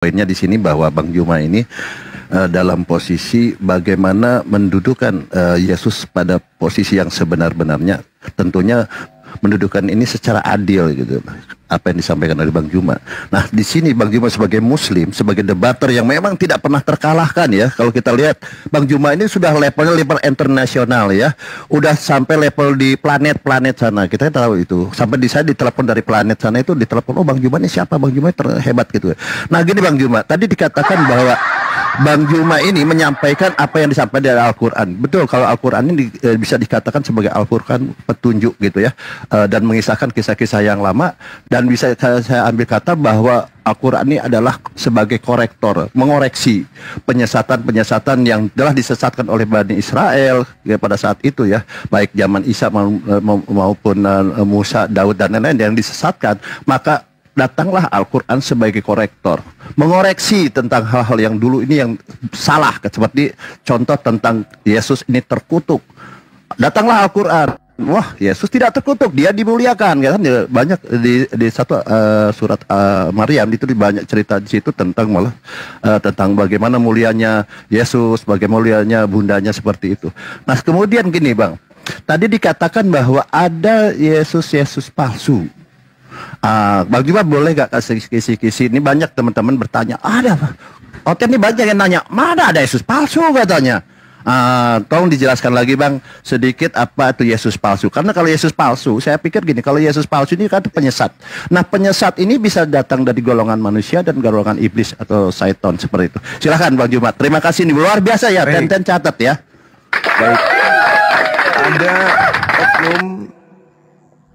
Poinnya di sini bahwa Bang Juma ini dalam posisi bagaimana mendudukan Yesus pada posisi yang sebenar-benarnya, tentunya mendudukan ini secara adil gitu. Apa yang disampaikan oleh Bang Juma. Nah, di sini Bang Juma sebagai Muslim, sebagai debater yang memang tidak pernah terkalahkan ya. Kalau kita lihat Bang Juma ini sudah levelnya level internasional ya. Udah sampai level di planet-planet sana. Kita tahu itu. Sampai saya ditelepon dari planet sana itu ditelepon, oh Bang Juma ini siapa? Bang Juma terhebat gitu. Nah, gini Bang Juma, tadi dikatakan bahwa Bang Juma ini menyampaikan apa yang disampaikan dari Al-Quran. Betul, kalau Al-Quran ini bisa dikatakan sebagai Al-Quran petunjuk gitu ya. Dan mengisahkan kisah-kisah yang lama. Dan bisa saya ambil kata bahwa Al-Quran ini adalah sebagai korektor, mengoreksi penyesatan-penyesatan yang telah disesatkan oleh Bani Israel ya, pada saat itu ya. Baik zaman Isa maupun Musa, Daud dan lain-lain yang disesatkan. Maka datanglah Al-Quran sebagai korektor, mengoreksi tentang hal-hal yang dulu ini yang salah. Seperti contoh tentang Yesus ini terkutuk. Datanglah Al-Quran. Wah, Yesus tidak terkutuk, dia dimuliakan kan. Banyak di satu surat Maryam itu banyak cerita di situ tentang malah tentang bagaimana mulianya Yesus, bagaimana mulianya bundanya seperti itu. Nah, kemudian gini Bang, tadi dikatakan bahwa ada Yesus palsu. Bang Juma boleh gak kasih kisi-kisi? Ini banyak teman-teman bertanya, ada apa? Oke, ini banyak yang nanya, mana ada Yesus palsu katanya. Tolong dijelaskan lagi Bang sedikit apa itu Yesus palsu. Karena kalau Yesus palsu, saya pikir gini, kalau Yesus palsu ini kan penyesat. Nah, penyesat ini bisa datang dari golongan manusia dan golongan iblis atau syaitan seperti itu. Silahkan Bang Juma. Terima kasih, ini luar biasa ya. Ten catat ya. Baik. Ada oknum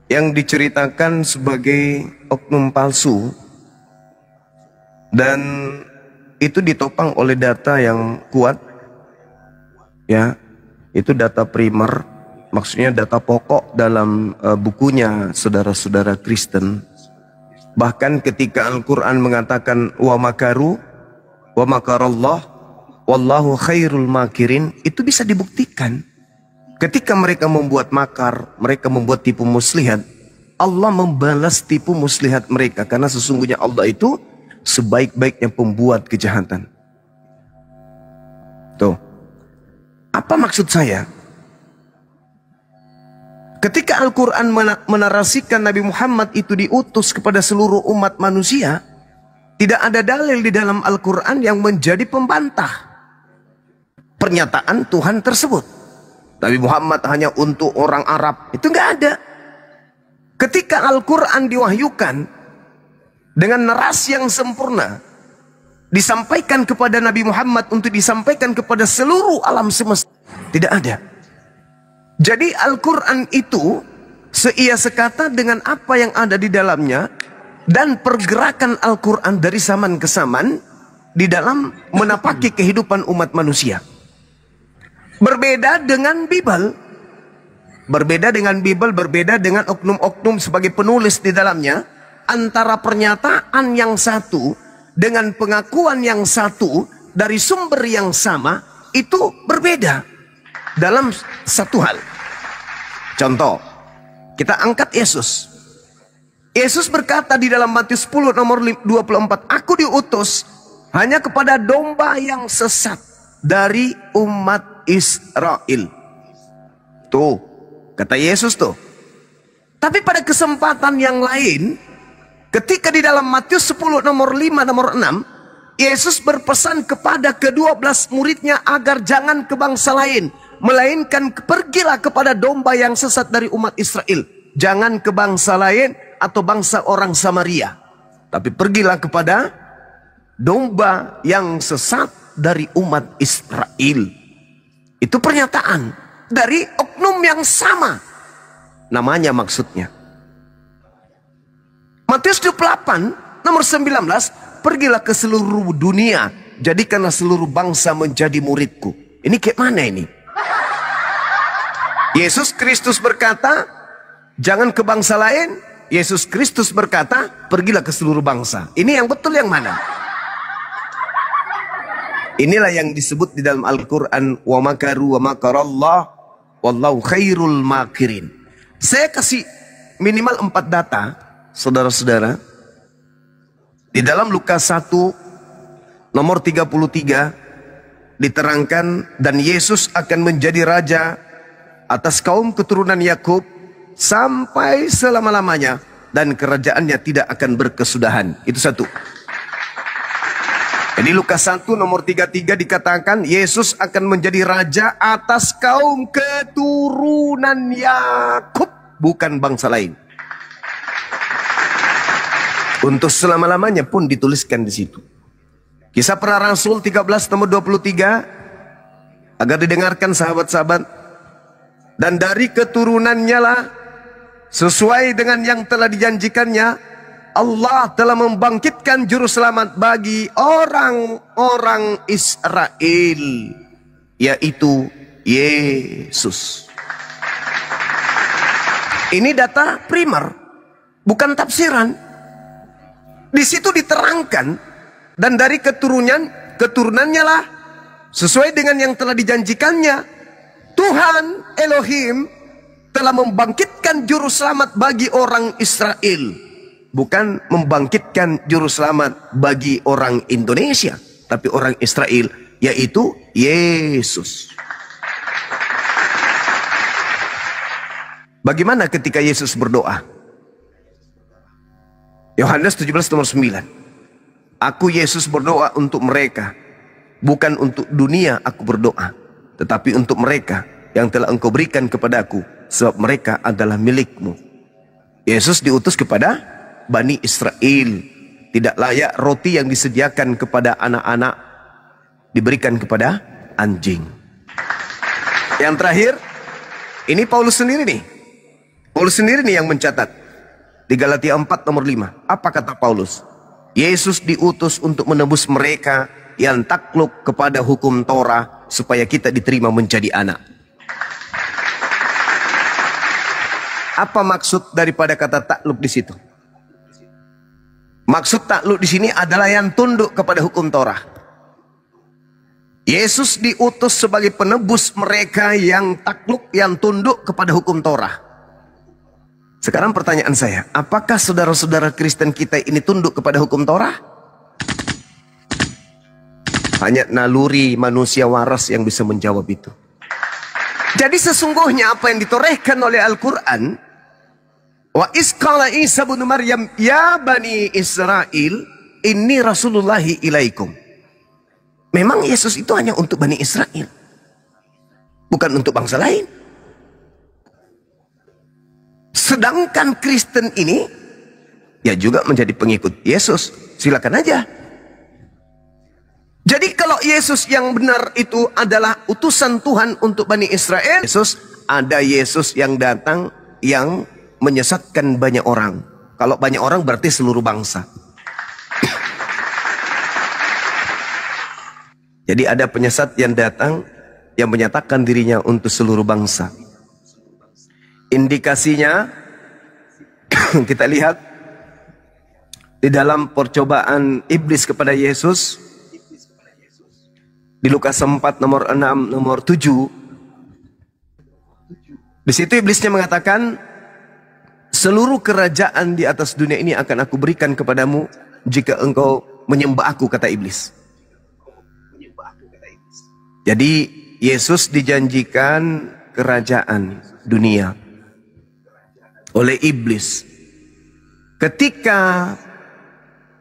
yang diceritakan sebagai oknum palsu dan itu ditopang oleh data yang kuat ya, itu data primer, maksudnya data pokok dalam bukunya saudara-saudara Kristen. Bahkan ketika Al-Quran mengatakan wa makaru wa makarallah wallahu khairul makirin, itu bisa dibuktikan. Ketika mereka membuat makar, mereka membuat tipu muslihat, Allah membalas tipu muslihat mereka, karena sesungguhnya Allah itu sebaik-baiknya pembuat kejahatan. Tuh. Apa maksud saya? Ketika Al-Quran menarasikan Nabi Muhammad itu diutus kepada seluruh umat manusia, tidak ada dalil di dalam Al-Quran yang menjadi pembantah pernyataan Tuhan tersebut. Nabi Muhammad hanya untuk orang Arab, itu nggak ada. Ketika Al-Quran diwahyukan dengan narasi yang sempurna, disampaikan kepada Nabi Muhammad untuk disampaikan kepada seluruh alam semesta, tidak ada. Jadi Al-Quran itu seia sekata dengan apa yang ada di dalamnya, dan pergerakan Al-Quran dari zaman ke zaman di dalam menapaki kehidupan umat manusia. Berbeda dengan Bible, berbeda dengan oknum-oknum sebagai penulis di dalamnya. Antara pernyataan yang satu dengan pengakuan yang satu dari sumber yang sama itu berbeda dalam satu hal. Contoh, kita angkat Yesus. Yesus berkata di dalam Matius 10 nomor 24, aku diutus hanya kepada domba yang sesat dari umat Israel. Tuh, kata Yesus tuh. Tapi pada kesempatan yang lain, ketika di dalam Matius 10 nomor 5 nomor 6, Yesus berpesan kepada ke-12 muridnya agar jangan ke bangsa lain, melainkan pergilah kepada domba yang sesat dari umat Israel. Jangan ke bangsa lain atau bangsa orang Samaria, tapi pergilah kepada domba yang sesat dari umat Israel. Itu pernyataan dari oknum yang sama namanya, maksudnya Matius 28 nomor 19, pergilah ke seluruh dunia, jadikanlah seluruh bangsa menjadi muridku. Ini kayak mana ini? Yesus Kristus berkata jangan ke bangsa lain, Yesus Kristus berkata pergilah ke seluruh bangsa. Ini yang betul yang mana? Inilah yang disebut di dalam Al-Quran wa makaru wa makarallah wallahu khairul makirin. Saya kasih minimal 4 data saudara-saudara. Di dalam Lukas 1 nomor 33 diterangkan, dan Yesus akan menjadi raja atas kaum keturunan Yakub sampai selama-lamanya, dan kerajaannya tidak akan berkesudahan. Itu satu. Jadi Lukas 1 nomor 33 dikatakan Yesus akan menjadi raja atas kaum keturunan Yakub, bukan bangsa lain. Untuk selama-lamanya pun dituliskan di situ. Kisah Para Rasul 13 nomor 23, agar didengarkan sahabat-sahabat, dan dari keturunannya lah, sesuai dengan yang telah dijanjikannya, Allah telah membangkitkan juru selamat bagi orang-orang Israel, yaitu Yesus. Ini data primer, bukan tafsiran. Di situ diterangkan, dan dari keturunannya lah, sesuai dengan yang telah dijanjikannya, Tuhan Elohim telah membangkitkan juru selamat bagi orang Israel. Bukan membangkitkan juru selamat bagi orang Indonesia, tapi orang Israel, yaitu Yesus. Bagaimana ketika Yesus berdoa? Yohanes 17 nomor 9. Aku Yesus berdoa untuk mereka, bukan untuk dunia aku berdoa, tetapi untuk mereka yang telah Engkau berikan kepadaku, sebab mereka adalah milikmu. Yesus diutus kepada Bani Israel. Tidak layak roti yang disediakan kepada anak-anak diberikan kepada anjing. Yang terakhir, ini Paulus sendiri nih. Paulus sendiri nih yang mencatat. Di Galatia 4 nomor 5. Apa kata Paulus? Yesus diutus untuk menebus mereka yang takluk kepada hukum Torah, supaya kita diterima menjadi anak. Apa maksud daripada kata takluk di situ? Maksud takluk di sini adalah yang tunduk kepada hukum Torah. Yesus diutus sebagai penebus mereka yang takluk, yang tunduk kepada hukum Torah. Sekarang pertanyaan saya, apakah saudara-saudara Kristen kita ini tunduk kepada hukum Torah? Hanya naluri manusia waras yang bisa menjawab itu. Jadi sesungguhnya apa yang ditorehkan oleh Al-Quran, wa isqala Isa bin Maryam ya Bani Israel inni Rasulullahi ilaikum. Memang Yesus itu hanya untuk Bani Israel, bukan untuk bangsa lain. Sedangkan Kristen ini ya juga menjadi pengikut Yesus. Silakan aja. Jadi kalau Yesus yang benar itu adalah utusan Tuhan untuk Bani Israel, ada Yesus yang datang yang menyesatkan banyak orang. Kalau banyak orang berarti seluruh bangsa. Jadi ada penyesat yang datang yang menyatakan dirinya untuk seluruh bangsa. Indikasinya kita lihat di dalam percobaan iblis kepada Yesus di Lukas 4 nomor 6 nomor 7. Di situ iblisnya mengatakan, seluruh kerajaan di atas dunia ini akan aku berikan kepadamu jika engkau menyembah aku, kata iblis. Jadi Yesus dijanjikan kerajaan dunia oleh iblis. Ketika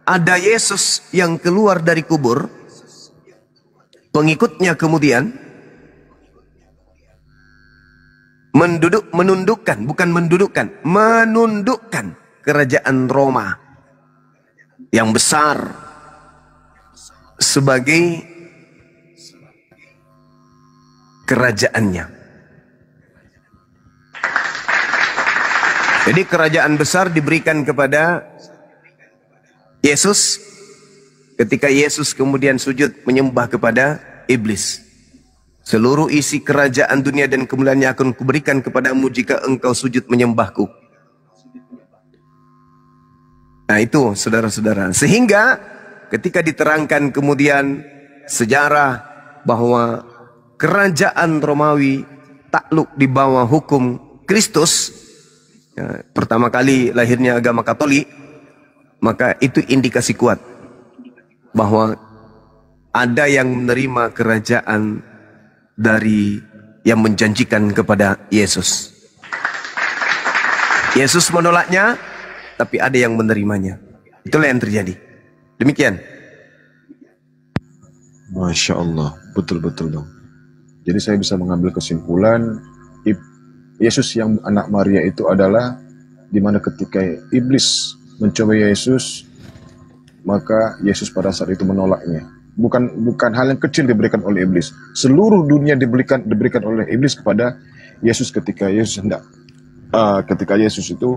ada Yesus yang keluar dari kubur, pengikutnya kemudian menundukkan kerajaan Roma yang besar sebagai kerajaannya. Jadi kerajaan besar diberikan kepada Yesus ketika Yesus kemudian sujud menyembah kepada iblis. Seluruh isi kerajaan dunia dan kemuliaannya akan kuberikan kepadamu jika engkau sujud menyembahku. Nah itu saudara-saudara. Sehingga ketika diterangkan kemudian sejarah bahwa kerajaan Romawi takluk di bawah hukum Kristus, ya, pertama kali lahirnya agama Katolik, maka itu indikasi kuat bahwa ada yang menerima kerajaan dari yang menjanjikan kepada Yesus. Yesus menolaknya, tapi ada yang menerimanya. Itulah yang terjadi. Demikian. Masya Allah, betul-betul dong. Jadi saya bisa mengambil kesimpulan, Yesus yang anak Maria itu adalah di mana ketika iblis mencoba Yesus, maka Yesus pada saat itu menolaknya. Bukan hal yang kecil diberikan oleh iblis. Seluruh dunia diberikan oleh iblis kepada Yesus ketika Yesus itu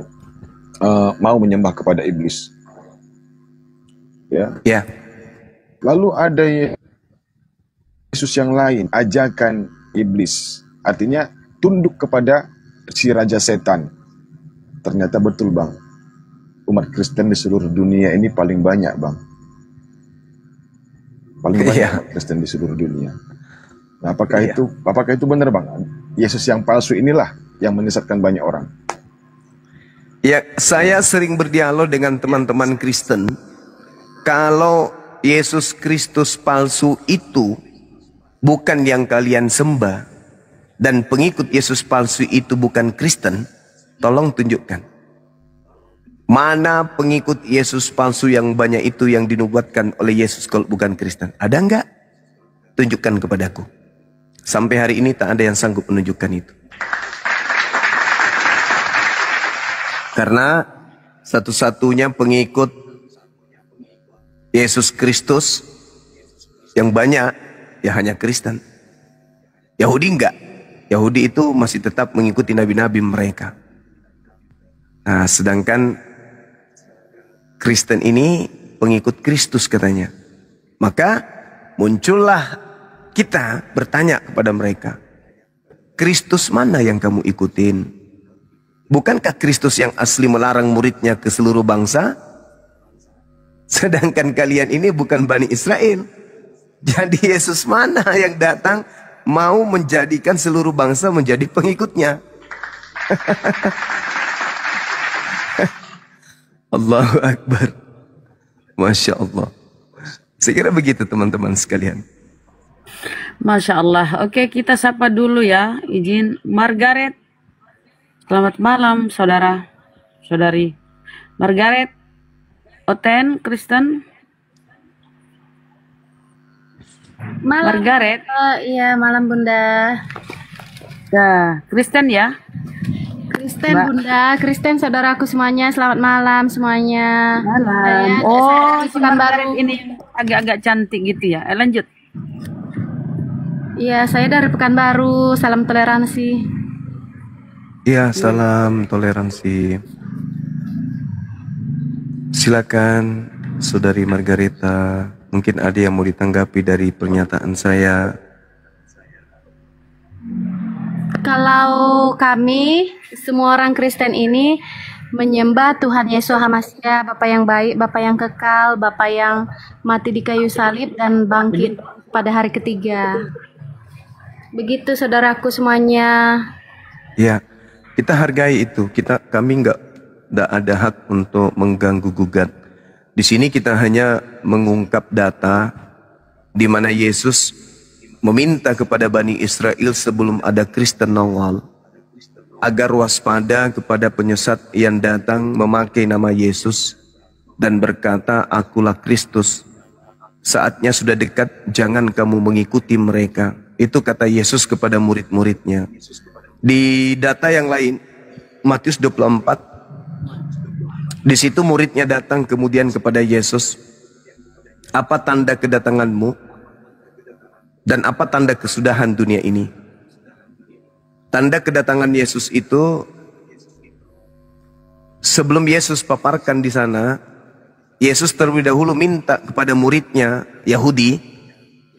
mau menyembah kepada iblis. Ya. Ya. Lalu ada Yesus yang lain, ajakan iblis. Artinya tunduk kepada si raja setan. Ternyata betul, Bang. Umat Kristen di seluruh dunia ini paling banyak, Bang. Paling banyak umat Kristen di seluruh dunia. Nah, apakah itu benar, Bang? Yesus yang palsu inilah yang menyesatkan banyak orang. Ya, saya sering berdialog dengan teman-teman Kristen. Kalau Yesus Kristus palsu itu bukan yang kalian sembah, dan pengikut Yesus palsu itu bukan Kristen, tolong tunjukkan. Mana pengikut Yesus palsu yang banyak itu yang dinubuatkan oleh Yesus kalau bukan Kristen? Ada enggak? Tunjukkan kepadaku. Sampai hari ini tak ada yang sanggup menunjukkan itu. Karena satu-satunya pengikut Yesus Kristus yang banyak ya hanya Kristen. Yahudi enggak. Yahudi itu masih tetap mengikuti nabi-nabi mereka. Nah, sedangkan Kristen ini pengikut Kristus katanya. Maka muncullah kita bertanya kepada mereka, Kristus mana yang kamu ikutin? Bukankah Kristus yang asli melarang muridnya ke seluruh bangsa? Sedangkan kalian ini bukan Bani Israel. Jadi Yesus mana yang datang mau menjadikan seluruh bangsa menjadi pengikutnya? Allahu Akbar. Masya Allah. Saya kira begitu teman-teman sekalian. Masya Allah. Oke, kita sapa dulu ya. Izin Margaret. Selamat malam saudara, saudari. Margaret, Oten, Kristen. Malam. Margaret. Iya, malam Bunda. Ya, Kristen ya. Kristen Bunda, Kristen saudaraku semuanya, selamat malam semuanya. Malam. Oh, si Margaret ini agak-agak cantik gitu ya. Lanjut. Iya, saya dari Pekanbaru, salam toleransi. Ya, salam toleransi. Silakan Saudari Margareta, mungkin ada yang mau ditanggapi dari pernyataan saya. Kalau kami semua orang Kristen ini menyembah Tuhan Yesus Hamasiah, Bapa yang baik, Bapa yang kekal, Bapa yang mati di kayu salib dan bangkit pada hari ketiga. Begitu saudaraku semuanya. Ya, kita hargai itu. Kami nggak ada hak untuk mengganggu gugat. Di sini kita hanya mengungkap data di mana Yesus meminta kepada Bani Israel sebelum ada Kristen nongol agar waspada kepada penyesat yang datang memakai nama Yesus dan berkata, "Akulah Kristus. Saatnya sudah dekat, jangan kamu mengikuti mereka." Itu kata Yesus kepada murid-muridnya. Di data yang lain, Matius 24, di situ muridnya datang kemudian kepada Yesus, "Apa tanda kedatanganmu? Dan apa tanda kesudahan dunia ini?" Tanda kedatangan Yesus itu, sebelum Yesus paparkan di sana, Yesus terlebih dahulu minta kepada muridnya Yahudi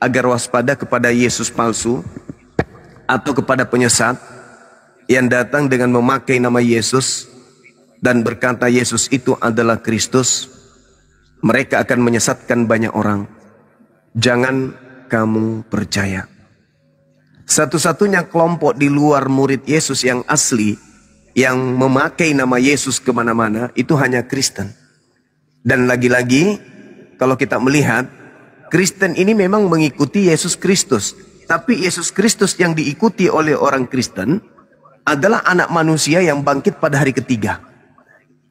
agar waspada kepada Yesus palsu atau kepada penyesat yang datang dengan memakai nama Yesus dan berkata Yesus itu adalah Kristus. Mereka akan menyesatkan banyak orang. Jangan kamu percaya. Satu-satunya kelompok di luar murid Yesus yang asli yang memakai nama Yesus kemana-mana itu hanya Kristen. Dan lagi-lagi kalau kita melihat Kristen ini memang mengikuti Yesus Kristus. Tapi Yesus Kristus yang diikuti oleh orang Kristen adalah anak manusia yang bangkit pada hari ketiga.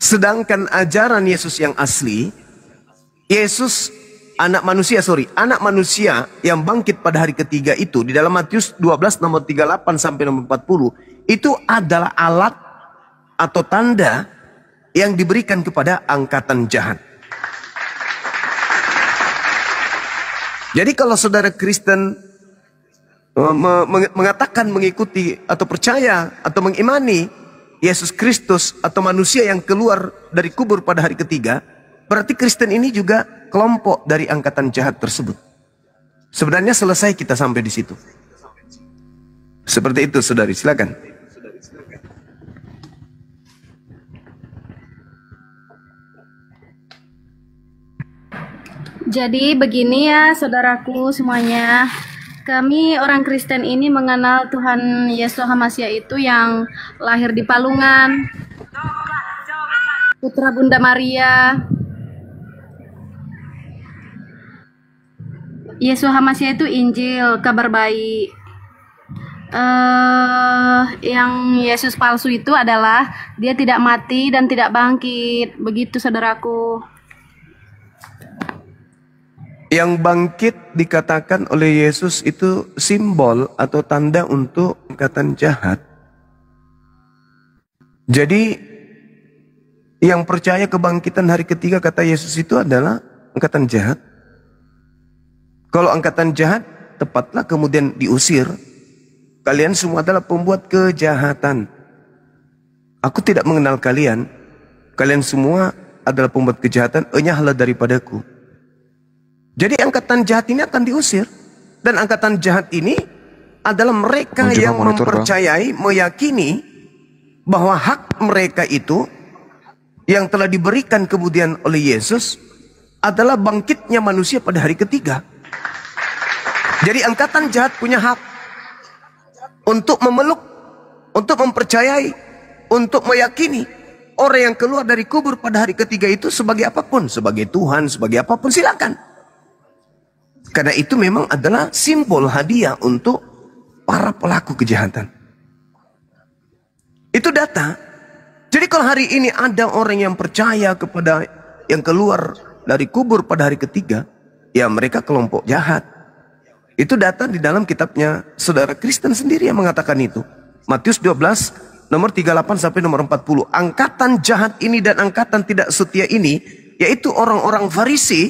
Sedangkan ajaran Yesus yang asli, Yesus anak manusia yang bangkit pada hari ketiga itu di dalam Matius 12 nomor 38 sampai nomor 40 itu adalah alat atau tanda yang diberikan kepada angkatan jahat. Jadi kalau saudara Kristen mengatakan mengikuti atau percaya atau mengimani Yesus Kristus atau manusia yang keluar dari kubur pada hari ketiga, berarti Kristen ini juga kelompok dari angkatan jahat tersebut. Sebenarnya selesai kita sampai di situ. Seperti itu, saudari, silakan. Jadi begini ya saudaraku semuanya. Kami orang Kristen ini mengenal Tuhan Yesus Hamasiah itu yang lahir di Palungan, putra Bunda Maria. Yesus Hamasiah itu Injil, kabar baik. Yang Yesus palsu itu adalah dia tidak mati dan tidak bangkit. Begitu saudaraku. Yang bangkit dikatakan oleh Yesus itu simbol atau tanda untuk angkatan jahat. Jadi yang percaya kebangkitan hari ketiga kata Yesus itu adalah angkatan jahat. Kalau angkatan jahat tepatlah kemudian diusir. Kalian semua adalah pembuat kejahatan. Aku tidak mengenal kalian. Kalian semua adalah pembuat kejahatan. Enyahlah daripadaku. Jadi angkatan jahat ini akan diusir. Dan angkatan jahat ini adalah mereka yang mempercayai, meyakini bahwa hak mereka itu yang telah diberikan kemudian oleh Yesus adalah bangkitnya manusia pada hari ketiga. Jadi angkatan jahat punya hak untuk memeluk, untuk mempercayai, untuk meyakini orang yang keluar dari kubur pada hari ketiga itu sebagai apapun, sebagai Tuhan, sebagai apapun, silakan. Karena itu memang adalah simbol hadiah untuk para pelaku kejahatan. Itu data. Jadi kalau hari ini ada orang yang percaya kepada yang keluar dari kubur pada hari ketiga, ya mereka kelompok jahat. Itu data di dalam kitabnya saudara Kristen sendiri yang mengatakan itu. Matius 12 nomor 38 sampai nomor 40. Angkatan jahat ini dan angkatan tidak setia ini, yaitu orang-orang Farisi,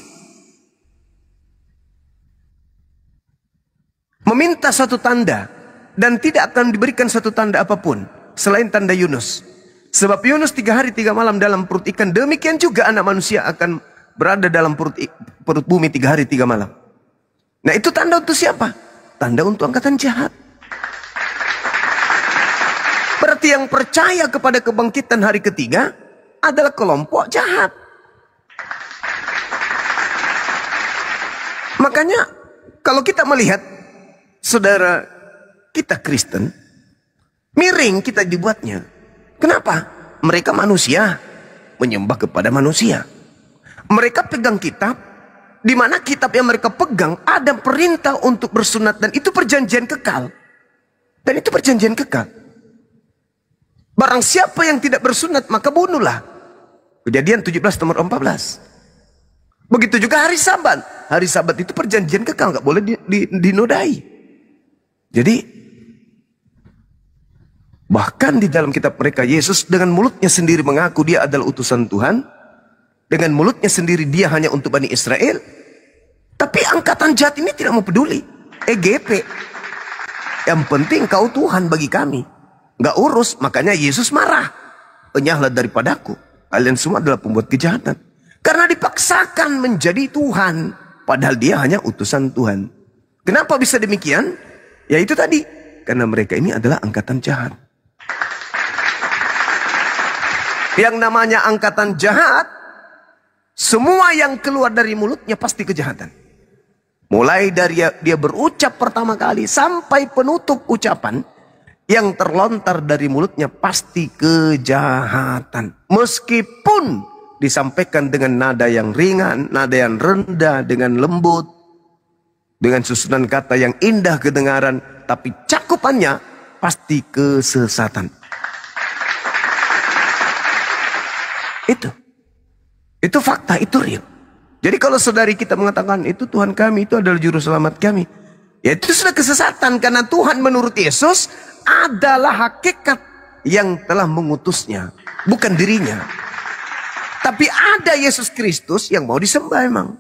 meminta satu tanda dan tidak akan diberikan satu tanda apapun selain tanda Yunus. Sebab Yunus 3 hari 3 malam dalam perut ikan, demikian juga anak manusia akan berada dalam perut bumi 3 hari 3 malam. Nah itu tanda untuk siapa? Tanda untuk angkatan jahat. Berarti yang percaya kepada kebangkitan hari ketiga adalah kelompok jahat. Makanya kalau kita melihat saudara kita Kristen, miring kita dibuatnya. Kenapa? Mereka manusia, menyembah kepada manusia. Mereka pegang kitab, di mana kitab yang mereka pegang ada perintah untuk bersunat, dan itu perjanjian kekal. Dan itu perjanjian kekal. Barang siapa yang tidak bersunat maka bunuhlah. Kejadian 17 nomor 14. Begitu juga hari Sabat. Hari Sabat itu perjanjian kekal, nggak boleh dinodai. Jadi bahkan di dalam kitab mereka Yesus dengan mulutnya sendiri mengaku dia adalah utusan Tuhan. Dengan mulutnya sendiri dia hanya untuk Bani Israel. Tapi angkatan jahat ini tidak mau peduli. EGP. Yang penting kau Tuhan bagi kami. Nggak urus. Makanya Yesus marah. Enyahlah daripadaku. Kalian semua adalah pembuat kejahatan. Karena dipaksakan menjadi Tuhan. Padahal dia hanya utusan Tuhan. Kenapa bisa demikian? Ya itu tadi. Karena mereka ini adalah angkatan jahat. Yang namanya angkatan jahat, semua yang keluar dari mulutnya pasti kejahatan. Mulai dari dia berucap pertama kali sampai penutup ucapan, yang terlontar dari mulutnya pasti kejahatan. Meskipun disampaikan dengan nada yang ringan, nada yang rendah, dengan lembut, dengan susunan kata yang indah kedengaran, tapi cakupannya pasti kesesatan. Itu fakta, itu real. Jadi kalau saudari kita mengatakan itu Tuhan kami, itu adalah juru selamat kami, ya itu sudah kesesatan, karena Tuhan menurut Yesus adalah hakikat yang telah mengutusnya, bukan dirinya. Tapi ada Yesus Kristus yang mau disembah emang.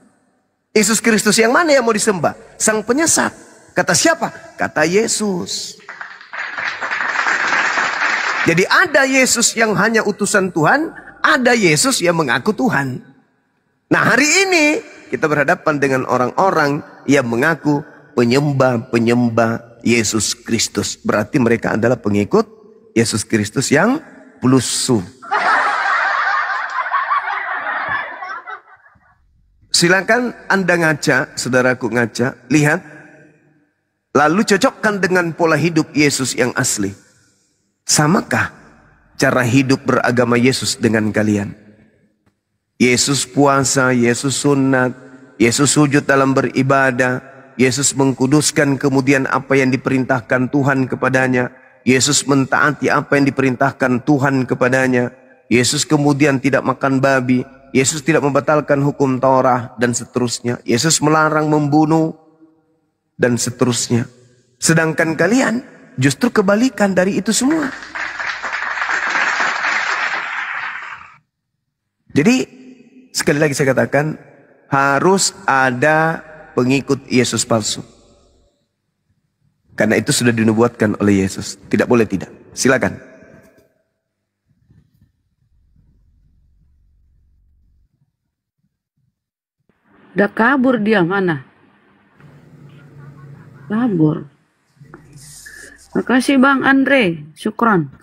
Yesus Kristus yang mana yang mau disembah? Sang penyesat. Kata siapa? Kata Yesus. Jadi ada Yesus yang hanya utusan Tuhan, ada Yesus yang mengaku Tuhan. Nah, hari ini kita berhadapan dengan orang-orang yang mengaku penyembah-penyembah Yesus Kristus. Berarti mereka adalah pengikut Yesus Kristus yang blusu. Silakan Anda ngaca, saudaraku ngaca, lihat. Lalu cocokkan dengan pola hidup Yesus yang asli. Samakah cara hidup beragama Yesus dengan kalian? Yesus puasa, Yesus sunat, Yesus sujud dalam beribadah, Yesus mengkuduskan kemudian apa yang diperintahkan Tuhan kepadanya, Yesus mentaati apa yang diperintahkan Tuhan kepadanya, Yesus kemudian tidak makan babi, Yesus tidak membatalkan hukum Taurat, dan seterusnya. Yesus melarang membunuh, dan seterusnya. Sedangkan kalian justru kebalikan dari itu semua. Jadi sekali lagi saya katakan, harus ada pengikut Yesus palsu. Karena itu sudah dinubuatkan oleh Yesus. Tidak boleh tidak. Silakan. Udah kabur dia, mana? Kabur. Makasih Bang Andre, syukron.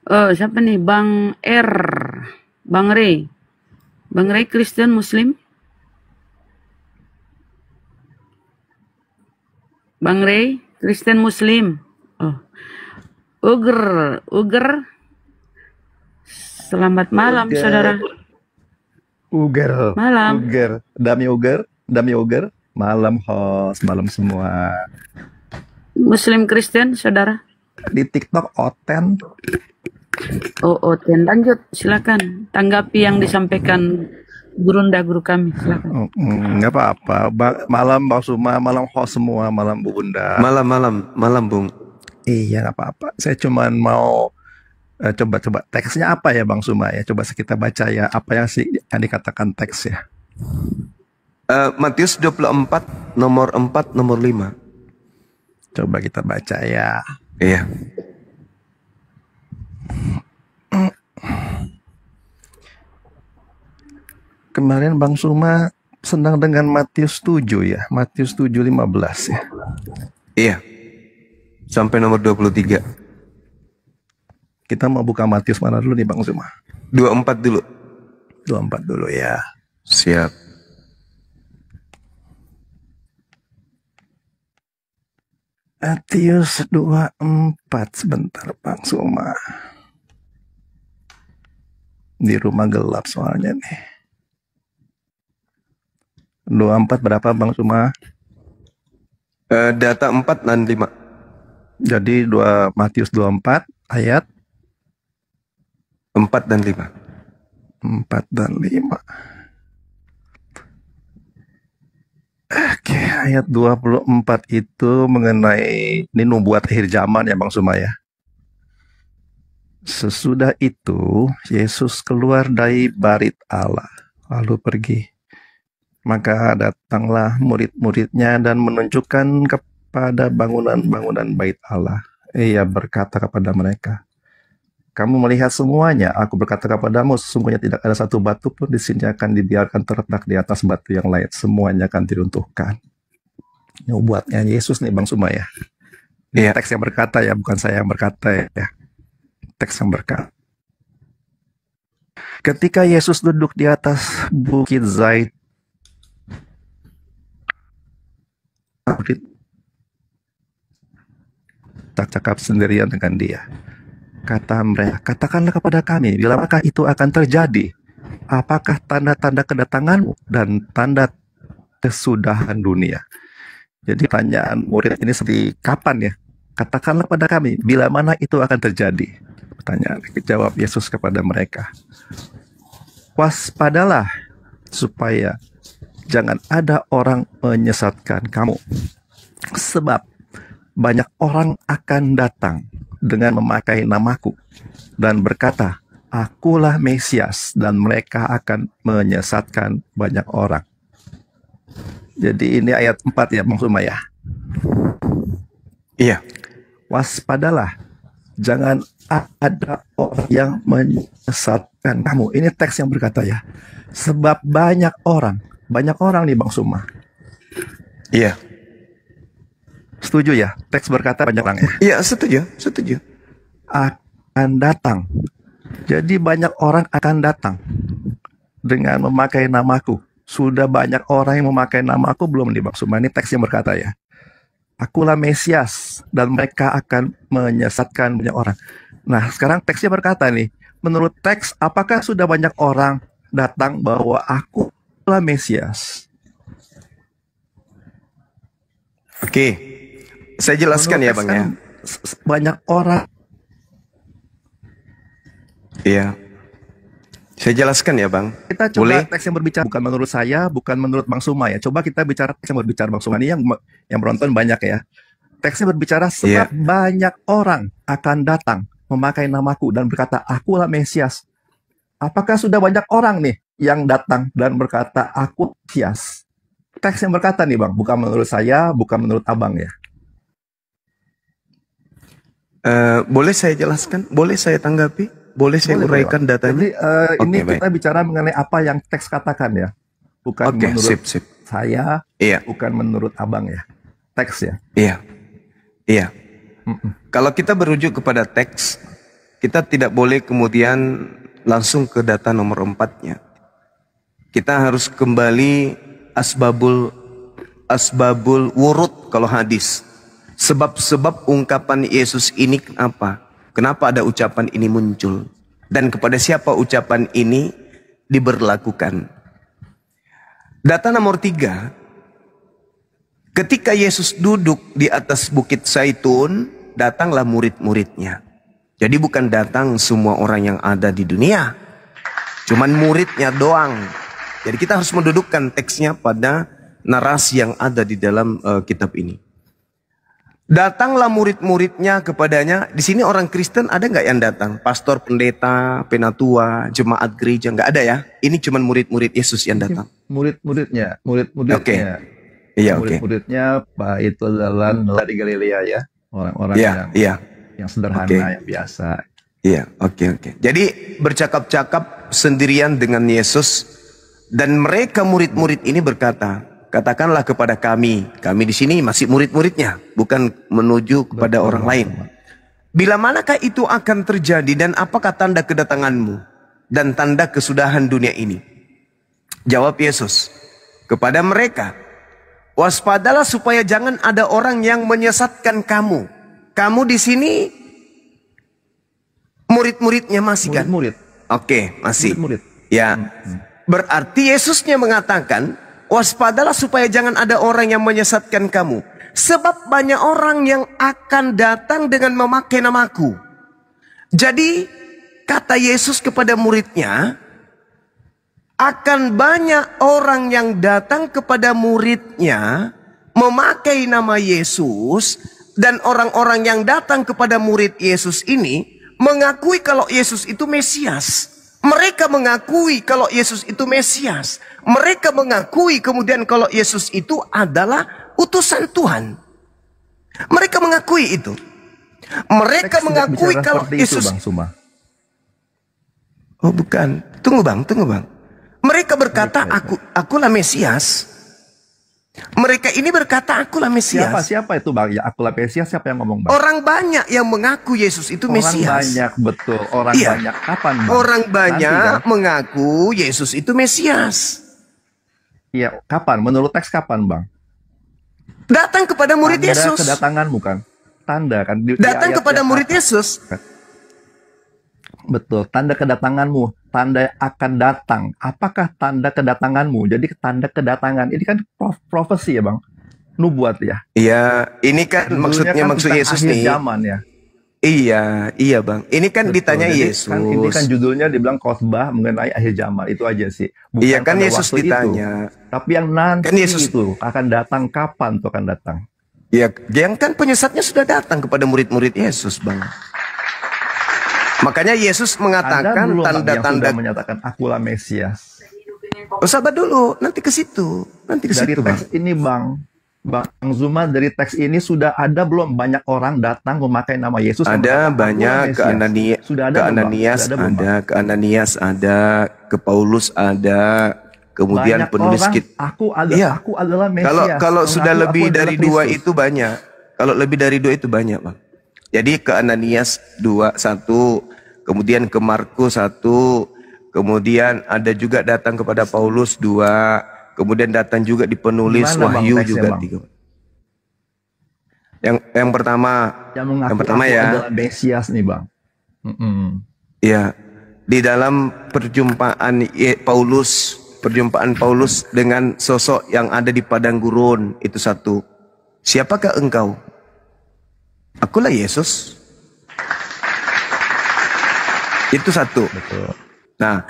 Siapa nih? Bang R. Bang Ray. Bang Ray Kristen Muslim? Bang Ray Kristen Muslim. Oh. Uger. Selamat malam, Uger. saudara. Uger. Malam. Uger. Dami Uger. Malam host, malam semua. Muslim Kristen, saudara. Di TikTok Oten. Oh, Ten, lanjut, silakan. Tanggapi yang disampaikan guru kami, silakan. Nggak apa-apa. Malam Bang Suma, malam host semua, malam Bu Bunda. Malam Bung. Iya, nggak apa-apa. Saya cuman mau coba-coba teksnya apa ya Bang Suma ya. Coba kita baca ya, apa yang sih yang dikatakan teks ya. Matius 24, nomor 4, nomor 5. Coba kita baca ya. Iya. Kemarin Bang Suma senang dengan Matius 7 ya. Matius 7:15 ya. Iya. Sampai nomor 23. Kita mau buka Matius mana dulu nih Bang Suma? 24 dulu. 24 dulu ya. Siap. Matius 24 sebentar Bang Suma. Di rumah gelap soalnya nih. 24 berapa Bang Suma? Data 4 dan 5. Jadi Matius 24 ayat 4 dan 5. 4 dan 5. Oke, ayat 24 itu mengenai ini nubuat akhir zaman ya Bang Suma ya. Sesudah itu Yesus keluar dari bait Allah lalu pergi. Maka datanglah murid-muridnya dan menunjukkan kepada bangunan-bangunan bait Allah. Ia berkata kepada mereka, kamu melihat semuanya, aku berkata kepadamu, sesungguhnya tidak ada satu batu pun di sini akan dibiarkan terletak di atas batu yang lain. Semuanya akan diruntuhkan. Ini buatnya Yesus nih Bang Suma ya. Ini teks yang berkata ya, bukan saya yang berkata ya. Teks yang berkata. Ketika Yesus duduk di atas bukit Zaitun, tak cakap sendirian dengan dia. Kata mereka, katakanlah kepada kami, bilakah itu akan terjadi? Apakah tanda-tanda kedatanganmu dan tanda kesudahan dunia? Jadi pertanyaan murid ini seperti kapan ya? Katakanlah pada kami, bila mana itu akan terjadi? Pertanyaan, jawab Yesus kepada mereka. Waspadalah supaya jangan ada orang menyesatkan kamu. Sebab banyak orang akan datang dengan memakai namaku dan berkata, Akulah Mesias, dan mereka akan menyesatkan banyak orang. Jadi ini ayat 4 ya Bang Suma ya. Iya. Waspadalah, jangan ada orang yang menyesatkan kamu. Ini teks yang berkata ya. Sebab banyak orang nih Bang Suma. Iya. Setuju ya? Teks berkata banyak orang ya. Iya, setuju. Akan datang. Jadi banyak orang akan datang dengan memakai namaku. Sudah banyak orang yang memakai namaku belum nih Bang Suma? Ini teks yang berkata ya. Akulah Mesias, dan mereka akan menyesatkan banyak orang. Nah, sekarang teksnya berkata nih, menurut teks, apakah sudah banyak orang datang bahwa akulah Mesias? Oke. Saya jelaskan Menurut ya teks Bang kan ya. banyak orang. Iya. Saya jelaskan ya Bang. Kita coba Boleh? teks yang berbicara, bukan menurut saya, bukan menurut Bang Suma ya. Coba kita bicara teks yang berbicara Bang Suma. Ini yang menonton banyak ya. Teksnya berbicara sebab banyak orang akan datang memakai namaku dan berkata, Akulah Mesias. Apakah sudah banyak orang nih yang datang dan berkata, Aku Mesias? Teks yang berkata nih Bang, bukan menurut saya, bukan menurut Abang ya. Boleh saya jelaskan? Boleh saya tanggapi? Boleh saya uraikan datanya? Jadi ini Oke, kita bicara mengenai apa yang teks katakan ya. Bukan Oke, menurut sip. saya, Iya. bukan menurut Abang ya. Teks ya. Iya. Kalau kita berujuk kepada teks, kita tidak boleh kemudian langsung ke data nomor 4-nya. Kita harus kembali asbabul wurud kalau hadis. Sebab-sebab ungkapan Yesus ini apa? Kenapa ada ucapan ini muncul? Dan kepada siapa ucapan ini diberlakukan? Data nomor 3. Ketika Yesus duduk di atas bukit Zaitun, datanglah murid-muridnya. Jadi bukan datang semua orang yang ada di dunia. Cuman muridnya doang. Jadi kita harus mendudukkan teksnya pada narasi yang ada di dalam kitab ini. Datanglah murid-muridnya kepadanya. Di sini orang Kristen ada nggak yang datang? Pastor, pendeta, penatua, jemaat gereja, nggak ada ya? Ini cuma murid-murid Yesus yang datang. Murid-muridnya. Oke. Iya, oke. Murid-muridnya Pak itu jalan dari Galilea ya. Orang-orang yang sederhana, yang biasa. Iya, oke. Jadi bercakap-cakap sendirian dengan Yesus, dan mereka murid-murid ini berkata, katakanlah kepada kami di sini masih murid-muridnya, bukan menuju kepada orang lain. Bila manakah itu akan terjadi dan apakah tanda kedatanganmu dan tanda kesudahan dunia ini? Jawab Yesus kepada mereka, waspadalah supaya jangan ada orang yang menyesatkan kamu. Kamu di sini murid-muridnya masih kan? Murid. Oke, masih. Murid. Ya, berarti Yesusnya mengatakan, waspadalah supaya jangan ada orang yang menyesatkan kamu. Sebab banyak orang yang akan datang dengan memakai namaku. Jadi kata Yesus kepada muridnya, akan banyak orang yang datang kepada muridnya memakai nama Yesus. Dan orang-orang yang datang kepada murid Yesus ini mengakui kalau Yesus itu Mesias. Mereka mengakui kalau Yesus itu Mesias. Mereka mengakui kemudian kalau Yesus itu adalah utusan Tuhan. Mereka mengakui itu. Mereka mengakui kalau Yesus. Bang Suma. Oh bukan. Tunggu bang. Mereka berkata, akulah Mesias. Mereka ini berkata, akulah Mesias. Siapa itu bang? Ya akulah Mesias, siapa yang ngomong bang? Orang banyak yang mengaku Yesus itu Mesias. Orang banyak, betul. Orang banyak. Kapan bang? Orang banyak Nanti, mengaku Yesus itu Mesias. Iya, kapan? Menurut teks kapan bang? Datang kepada murid Tanda Yesus. kedatanganmu kan? Tanda kan? Datang kepada murid Yesus. Betul, tanda kedatanganmu, tanda akan datang. Apakah tanda kedatanganmu? Jadi tanda kedatangan, ini kan profesi ya bang. nubuat ya. Iya, ini kan Judulnya maksud tentang Yesus akhir nih. zaman ya. Iya Bang. Ini kan Betul. ditanya Jadi Yesus. kan ini kan judulnya dibilang khotbah mengenai akhir zaman, itu aja sih. Bukan Iya kan pada Yesus waktu ditanya. itu, tapi yang nanti Kan Yesus, itu akan datang, kapan tuh akan datang? ya, yang kan penyesatnya sudah datang kepada murid-murid Yesus, Bang. Makanya Yesus Ada mengatakan belum Bang, yang tanda-tanda. sudah menyatakan akulah Mesias? Oh, sabar dulu, nanti ke situ. Nanti ke Dari situ, Bang. teks ini Bang Zuma, dari teks ini sudah ada belum banyak orang datang memakai nama Yesus? Ada banyak, ke Ananias, Sudah ada ke belum, Bang? Ananias Sudah ada belum, Bang? ada, ke Ananias ada, ke Paulus ada, kemudian Banyak penulis orang, kita. Iya. aku adalah Mesias. Kalau sudah Mengaku lebih aku adalah dari dua Kristus. itu banyak. Kalau lebih dari dua itu banyak, Bang. Jadi ke Ananias 1, kemudian ke Markus 1, kemudian ada juga datang kepada Paulus 2, kemudian datang juga di penulis Gimana, Bang, Wahyu teksnya, juga Bang? 3. Yang pertama, Yang mengaku yang pertama aku ya, adalah Mesias nih Bang. ya di dalam perjumpaan Paulus dengan sosok yang ada di padang gurun itu 1. Siapakah engkau? Akulah Yesus. Itu 1. Betul. Nah,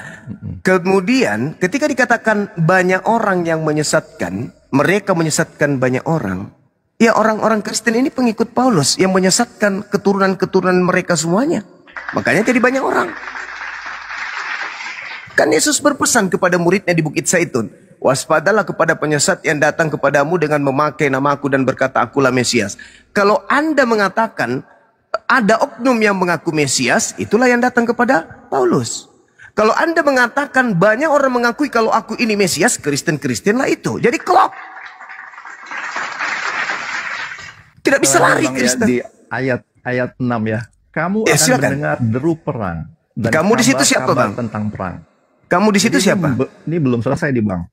kemudian ketika dikatakan banyak orang yang menyesatkan, mereka menyesatkan banyak orang. Ya, orang-orang Kristen ini pengikut Paulus yang menyesatkan keturunan-keturunan mereka semuanya. Makanya jadi banyak orang. Kan Yesus berpesan kepada muridnya di Bukit Zaitun, waspadalah kepada penyesat yang datang kepadamu dengan memakai namaku dan berkata akulah Mesias. Kalau Anda mengatakan ada oknum yang mengaku Mesias, itulah yang datang kepada Paulus. Kalau Anda mengatakan banyak orang mengakui kalau aku ini Mesias, Kristen-Kristen lah itu. Jadi klop. Tidak bisa lari Bang, Kristen. ya, di ayat 6 ya. Kamu Ya, akan silakan. mendengar deru perang. Dan Kamu di situ siapa, kabar-kabar Bang? tentang perang. Kamu di situ Jadi siapa? Ini belum selesai di Bang.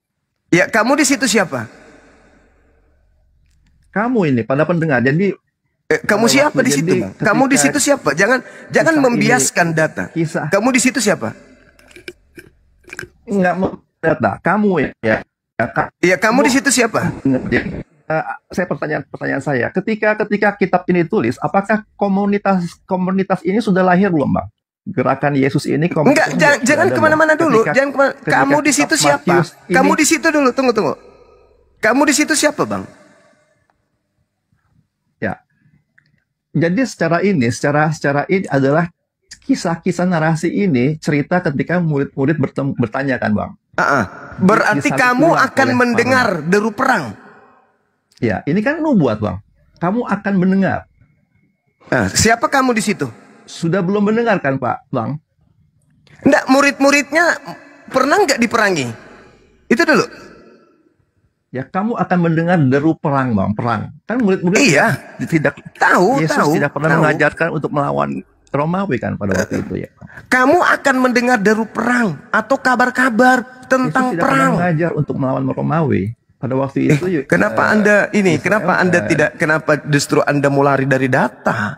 Ya, kamu di situ siapa? Kamu ini pada pendengar. Jadi Kamu pada siapa waktu- di situ, jadi Bang? Kamu di ketika situ siapa? Jangan kisah membiaskan ini- data. kisah- Kamu di situ siapa? nggak mendata. Kamu ya. Iya, kamu di situ siapa? Jadi, saya pertanyaan saya, ketika kitab ini ditulis, apakah komunitas ini sudah lahir belum, Bang? Gerakan Yesus ini Enggak, jangan kemana-mana dulu. Kamu di situ siapa? Kamu di situ dulu. Tunggu. Kamu di situ siapa, Bang? Ya. Jadi secara ini adalah kisah-kisah narasi ini cerita ketika murid-murid bertanya kan, Bang. Berarti Disalib kamu ulang akan oleh mendengar deru perang. Ya, ini kan nubuat, Bang. Kamu akan mendengar. Nah, siapa kamu di situ? Sudah belum mendengar kan, Pak, Bang? Enggak, murid-muridnya pernah nggak diperangi? Itu dulu. Ya, kamu akan mendengar deru perang, Bang. Perang. Kan murid-murid Iya. tidak Tahu. tidak pernah mengajarkan untuk melawan Romawi kan pada waktu itu ya. Kamu akan mendengar deru perang atau kabar-kabar tentang Yesus tidak pernah perang. mengajar untuk melawan Romawi pada waktu itu. Kenapa Anda ini? Israel, Kenapa justru Anda mau lari dari data?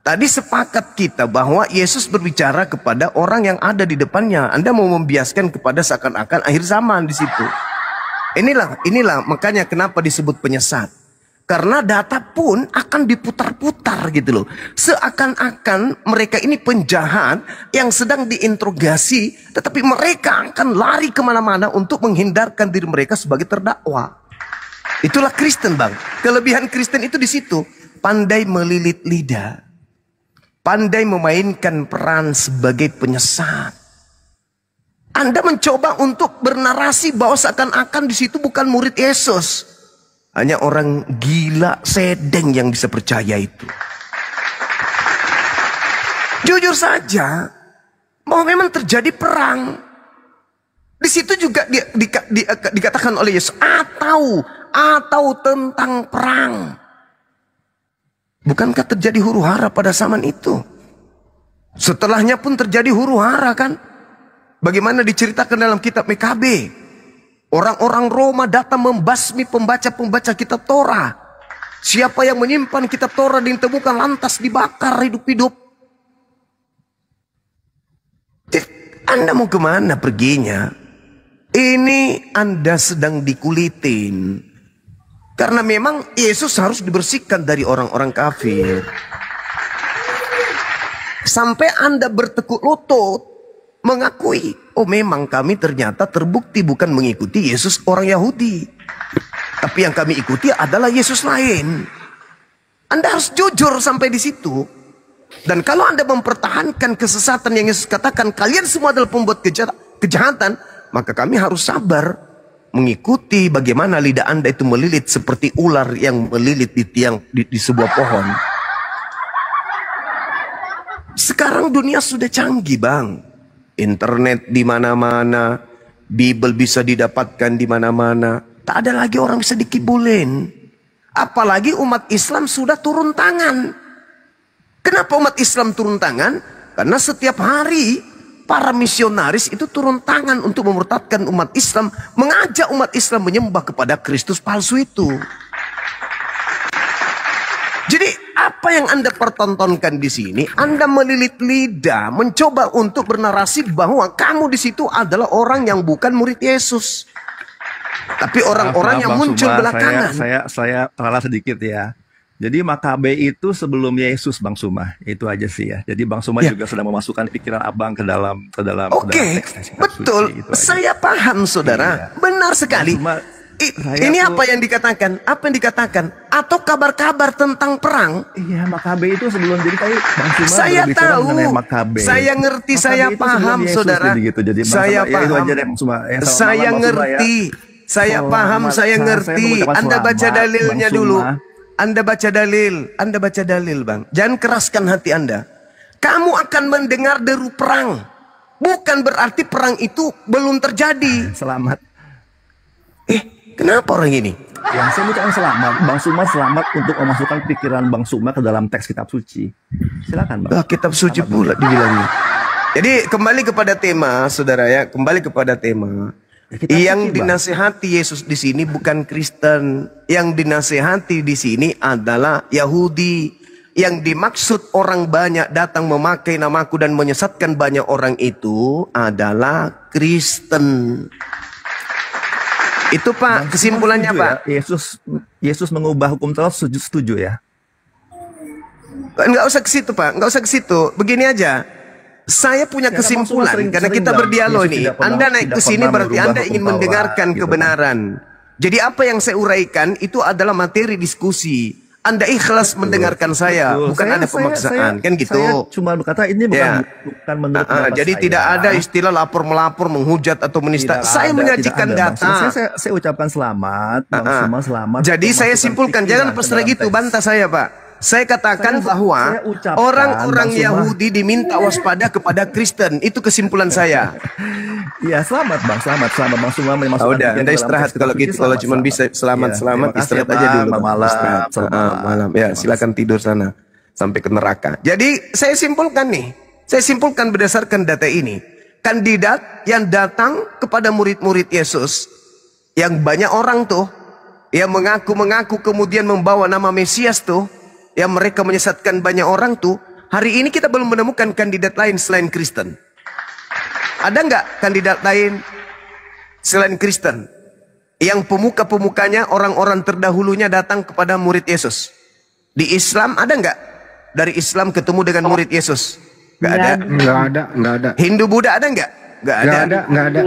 Tadi sepakat kita bahwa Yesus berbicara kepada orang yang ada di depannya. Anda mau membiaskan kepada seakan-akan akhir zaman di situ. Inilah makanya kenapa disebut penyesat. Karena data pun akan diputar-putar gitu loh. Seakan-akan mereka ini penjahat yang sedang diinterogasi. Tetapi mereka akan lari kemana-mana untuk menghindarkan diri mereka sebagai terdakwa. Itulah Kristen, Bang. Kelebihan Kristen itu di situ. Pandai melilit lidah. Pandai memainkan peran sebagai penyesat. Anda mencoba untuk bernarasi bahwa seakan-akan di situ bukan murid Yesus. Hanya orang gila sedeng yang bisa percaya itu. Jujur saja, bahwa memang terjadi perang. Di situ juga dikatakan oleh Yesus atau tentang perang. Bukankah terjadi huru hara pada zaman itu? Setelahnya pun terjadi huru hara kan? Bagaimana diceritakan dalam kitab MKB? Orang-orang Roma datang membasmi pembaca-pembaca kitab Torah. Siapa yang menyimpan kitab Torah ditemukan lantas dibakar hidup-hidup. Anda mau kemana perginya? Ini Anda sedang dikulitin. Karena memang Yesus harus dibersihkan dari orang-orang kafir. Sampai Anda bertekuk lutut, mengakui, oh memang kami ternyata terbukti bukan mengikuti Yesus orang Yahudi. Tapi yang kami ikuti adalah Yesus lain. Anda harus jujur sampai di situ. Dan kalau Anda mempertahankan kesesatan yang Yesus katakan, kalian semua adalah pembuat kejahatan, maka kami harus sabar mengikuti bagaimana lidah Anda itu melilit seperti ular yang melilit di tiang di sebuah pohon. Sekarang dunia sudah canggih, Bang. Internet di mana-mana, Bible bisa didapatkan di mana-mana. Tak ada lagi orang bisa dikibulin. Apalagi umat Islam sudah turun tangan. Kenapa umat Islam turun tangan? Karena setiap hari para misionaris itu turun tangan untuk memurtadkan umat Islam, mengajak umat Islam menyembah kepada Kristus palsu itu. Jadi apa yang Anda pertontonkan di sini? Anda melilit lidah, mencoba untuk bernarasi bahwa kamu di situ adalah orang yang bukan murid Yesus, tapi orang-orang yang muncul belakangan. Saya salah sedikit ya. Jadi Makabe itu sebelum Yesus, Bang Suma. Itu aja sih ya. Jadi Bang Suma juga sedang memasukkan pikiran Abang ke dalam Oke, betul. Suci, saya paham, saudara. Iya. Benar sekali. Ini apa yang dikatakan? Apa yang dikatakan? Atau kabar-kabar tentang perang? Iya, Makabe itu sebelum jadi kayak Bang Suma. Saya tahu. Saya ngerti, saya paham, saudara. Gitu. Jadi saya paham. Saya ngerti. Saya paham, saya ngerti. Anda baca dalilnya dulu. Anda baca dalil, Bang. Jangan keraskan hati Anda. Kamu akan mendengar deru perang. Bukan berarti perang itu belum terjadi. Selamat. Kenapa orang ini? Yang saya bukan selamat. Bang Suma selamat untuk memasukkan pikiran Bang Suma ke dalam teks kitab suci. Silakan, Bang. Kitab suci pula dibilangnya. Jadi kembali kepada tema, saudara ya. Kembali kepada tema. Yang dinasehati Yesus di sini bukan Kristen. Yang dinasehati di sini adalah Yahudi. Yang dimaksud orang banyak datang memakai namaku dan menyesatkan banyak orang itu adalah Kristen. Itu Pak, kesimpulannya Pak. Ya? Yesus mengubah hukum Taurat, setuju ya? Enggak usah ke situ Pak, enggak usah ke situ. Begini aja. Saya punya kesimpulan karena kita berdialog ini. Anda naik ke sini berarti Anda ingin mendengarkan kebenaran. Jadi apa yang saya uraikan itu adalah materi diskusi. Anda ikhlas mendengarkan saya, bukan ada pemaksaan, kan gitu. Saya cuma berkata ini bukan menurut jadi saya. Tidak ada istilah lapor melapor, menghujat atau menista. Saya menyajikan data. Saya ucapkan selamat, Bang Suma selamat. Jadi saya simpulkan, jangan pasrah gitu, bantah saya Pak. Saya katakan bahwa orang-orang Yahudi diminta waspada kepada Kristen. Itu kesimpulan saya. Ya selamat Bang, selamat Bang Suma memasukkan. Udah, Anda istirahat kalau gitu. Kalau cuma bisa selamat istirahat aja dulu. Malam. Ya, silakan tidur sana sampai ke neraka. Jadi saya simpulkan nih. Saya simpulkan berdasarkan data ini. Kandidat yang datang kepada murid-murid Yesus, yang banyak orang tuh, yang mengaku-mengaku kemudian membawa nama Mesias tuh, yang mereka menyesatkan banyak orang tuh, hari ini kita belum menemukan kandidat lain selain Kristen. Ada nggak kandidat lain selain Kristen? Yang pemuka-pemukanya, orang-orang terdahulunya datang kepada murid Yesus. Di Islam ada nggak? Dari Islam ketemu dengan murid Yesus? Nggak ada. Nggak ada. Hindu Buddha ada nggak? Nggak ada. Nggak ada.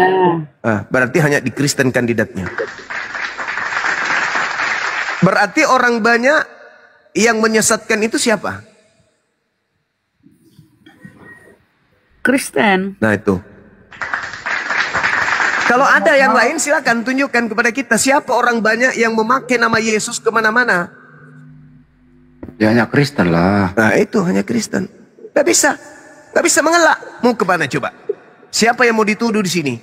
Berarti hanya di Kristen kandidatnya. Berarti orang banyak yang menyesatkan itu siapa? Kristen. Nah itu. Kalau ada yang lain silakan tunjukkan kepada kita. Siapa orang banyak yang memakai nama Yesus kemana-mana? Ya hanya Kristen lah. Nah itu hanya Kristen. Gak bisa. Gak bisa mengelak. Mau kemana coba? Siapa yang mau dituduh di sini?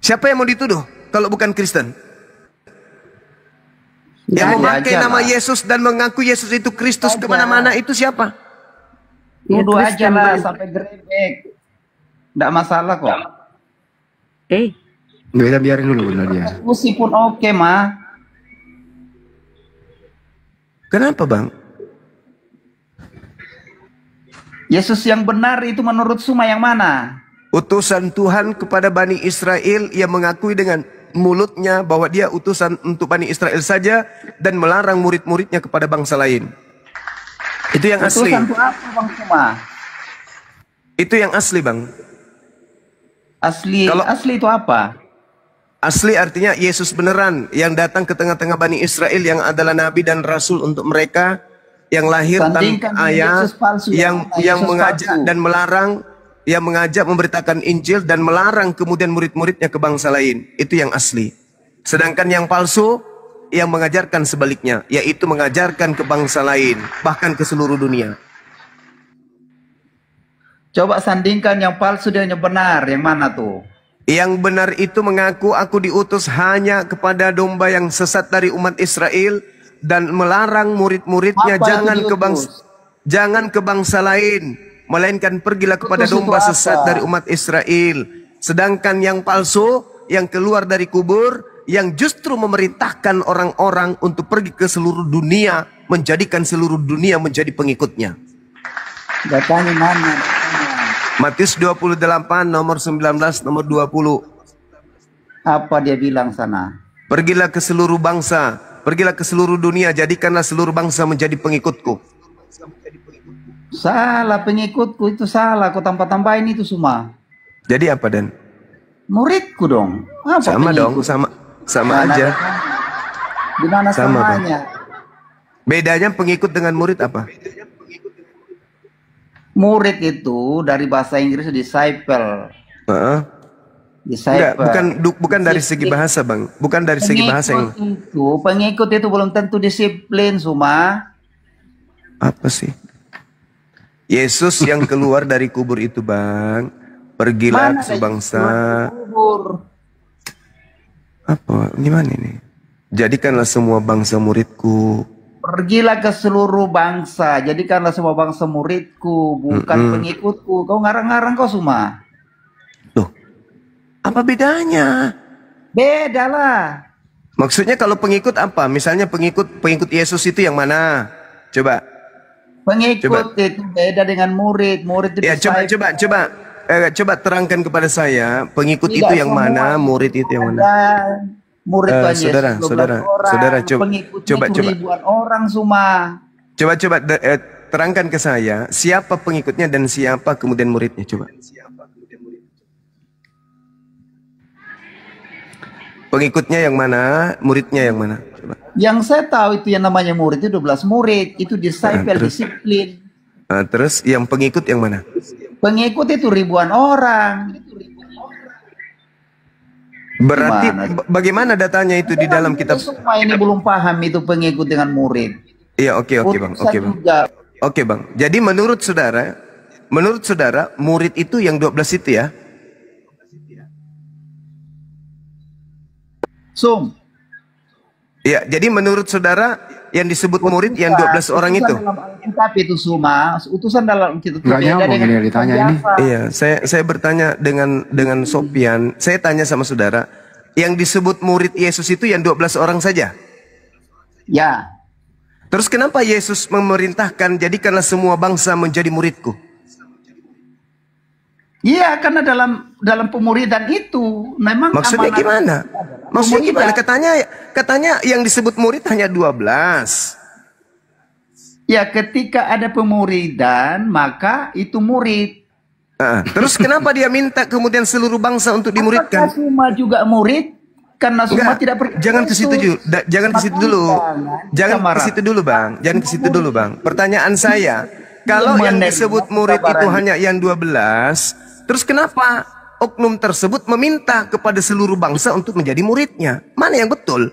Siapa yang mau dituduh kalau bukan Kristen? Yang memakai nama Yesus dan mengaku Yesus itu Kristus kemana-mana itu siapa? Tuduh aja lah sampai gerebek. Nggak masalah kok. Biarin dulu dia. Diskusi pun oke mah. Kenapa Bang? Yesus yang benar itu menurut Suma yang mana? Utusan Tuhan kepada Bani Israel yang mengakui dengan mulutnya bahwa dia utusan untuk Bani Israel saja dan melarang murid-muridnya kepada bangsa lain. Itu yang asli. Utusan itu apa Bang Suma? Itu yang asli, Bang. Asli itu apa? Asli artinya Yesus beneran yang datang ke tengah-tengah Bani Israel yang adalah nabi dan rasul untuk mereka, yang lahir tanpa ayah, yang mengajak dan melarang, yang mengajak memberitakan Injil dan melarang kemudian murid-muridnya ke bangsa lain. Itu yang asli. Sedangkan yang palsu yang mengajarkan sebaliknya, yaitu mengajarkan ke bangsa lain, bahkan ke seluruh dunia. Coba sandingkan yang palsu dengan yang benar, yang mana tuh? Yang benar itu mengaku aku diutus hanya kepada domba yang sesat dari umat Israel dan melarang murid-muridnya jangan ke bangsa lain, melainkan pergilah kepada domba sesat dari umat Israel. Sedangkan yang palsu yang keluar dari kubur yang justru memerintahkan orang-orang untuk pergi ke seluruh dunia, menjadikan seluruh dunia menjadi pengikutnya. Datanya mana? Matius 28 nomor 19 nomor 20. Apa dia bilang sana? Pergilah ke seluruh bangsa, pergilah ke seluruh dunia, jadikanlah seluruh bangsa menjadi pengikutku. Salah, pengikutku itu salah, kau tambah-tambahin itu semua. Jadi apa Dan? Muridku dong. Apa sama pengikut? dong, sama aja. Di mana Sama, samanya? Bedanya pengikut dengan murid apa? Murid itu dari bahasa Inggris disciple. Disciple. Bukan dari segi bahasa, Bang. Bukan dari segi bahasa yang pengikut itu belum tentu disiplin, Suma. Apa sih? Yesus yang keluar dari kubur itu, Bang. Pergilah ke sebangsa. Apa? Gimana ini? Jadikanlah semua bangsa muridku. Pergilah ke seluruh bangsa, jadikanlah semua bangsa muridku, bukan pengikutku. Kau ngarang-ngarang kau semua. Loh, apa bedanya? Beda lah. Maksudnya kalau pengikut apa? Misalnya pengikut Yesus itu yang mana? Coba. Pengikut itu beda dengan murid. Murid itu ya, coba terangkan kepada saya, pengikut tidak itu yang mana, murid itu yang mana? Murid saudara, coba ribuan orang semua. Coba terangkan ke saya siapa pengikutnya dan siapa kemudian muridnya, coba. Pengikutnya yang mana, muridnya yang mana? Coba. Yang saya tahu itu yang namanya murid itu 12 murid, itu disciple, disiplin. Terus yang pengikut yang mana? Pengikut itu ribuan orang. Berarti bagaimana datanya itu di dalam kitab? Semua ini belum paham itu pengikut dengan murid. Iya, oke Bang. Oke Bang. Jadi menurut saudara murid itu yang 12 itu ya? Iya, jadi menurut saudara yang disebut murid yang 12 orang itu? Tapi itu semua utusan dalam kitab itu beda dengan ditanya ini. Iya, saya bertanya dengan Sopian. Saya tanya sama saudara, yang disebut murid Yesus itu yang 12 orang saja? Ya. Terus kenapa Yesus memerintahkan jadikanlah semua bangsa menjadi muridku? Iya, karena dalam pemuridan itu memang maksudnya gimana? Maksudnya gimana? Katanya yang disebut murid hanya 12. Ya, ketika ada pemuridan maka itu murid. Terus kenapa dia minta kemudian seluruh bangsa untuk dimuridkan? Apakah semua juga murid? Karena semua tidak percaya. Jangan ke situ dulu. Jangan ke situ dulu. Jangan ke situ dulu, Bang. Jangan ke situ dulu, Bang. Pertanyaan saya, kalau yang disebut murid itu hanya yang 12, terus kenapa oknum tersebut meminta kepada seluruh bangsa untuk menjadi muridnya? Mana yang betul?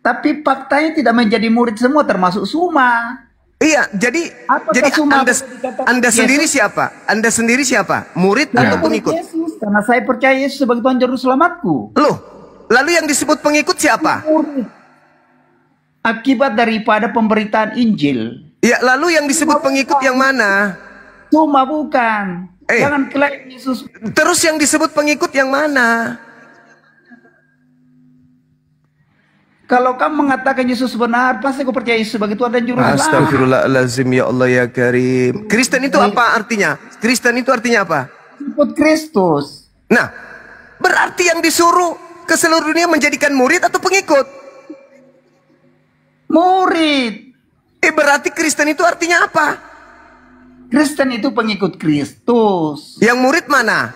Tapi faktanya tidak menjadi murid semua, termasuk Suma. Iya, jadi Anda sendiri siapa? Anda sendiri siapa? Murid atau pengikut? Yesus, karena saya percaya Yesus sebagai Tuhan Juru Selamatku. Loh, lalu yang disebut pengikut siapa? Murid. Akibat daripada pemberitaan Injil. Ya, lalu yang disebut pengikut yang mana? Suma bukan. Jangan klaim Yesus. Terus yang disebut pengikut yang mana? Kalau kamu mengatakan Yesus benar, pasti aku percaya Yesus sebagai Tuhan dan Juru Selamat. Astagfirullahaladzim, ya Allah ya Karim. Kristen itu apa artinya? Kristen itu artinya apa? Ikut Kristus. Nah, berarti yang disuruh ke seluruh dunia menjadikan murid atau pengikut? Murid. Berarti Kristen itu artinya apa? Kristen itu pengikut Kristus. Yang murid mana?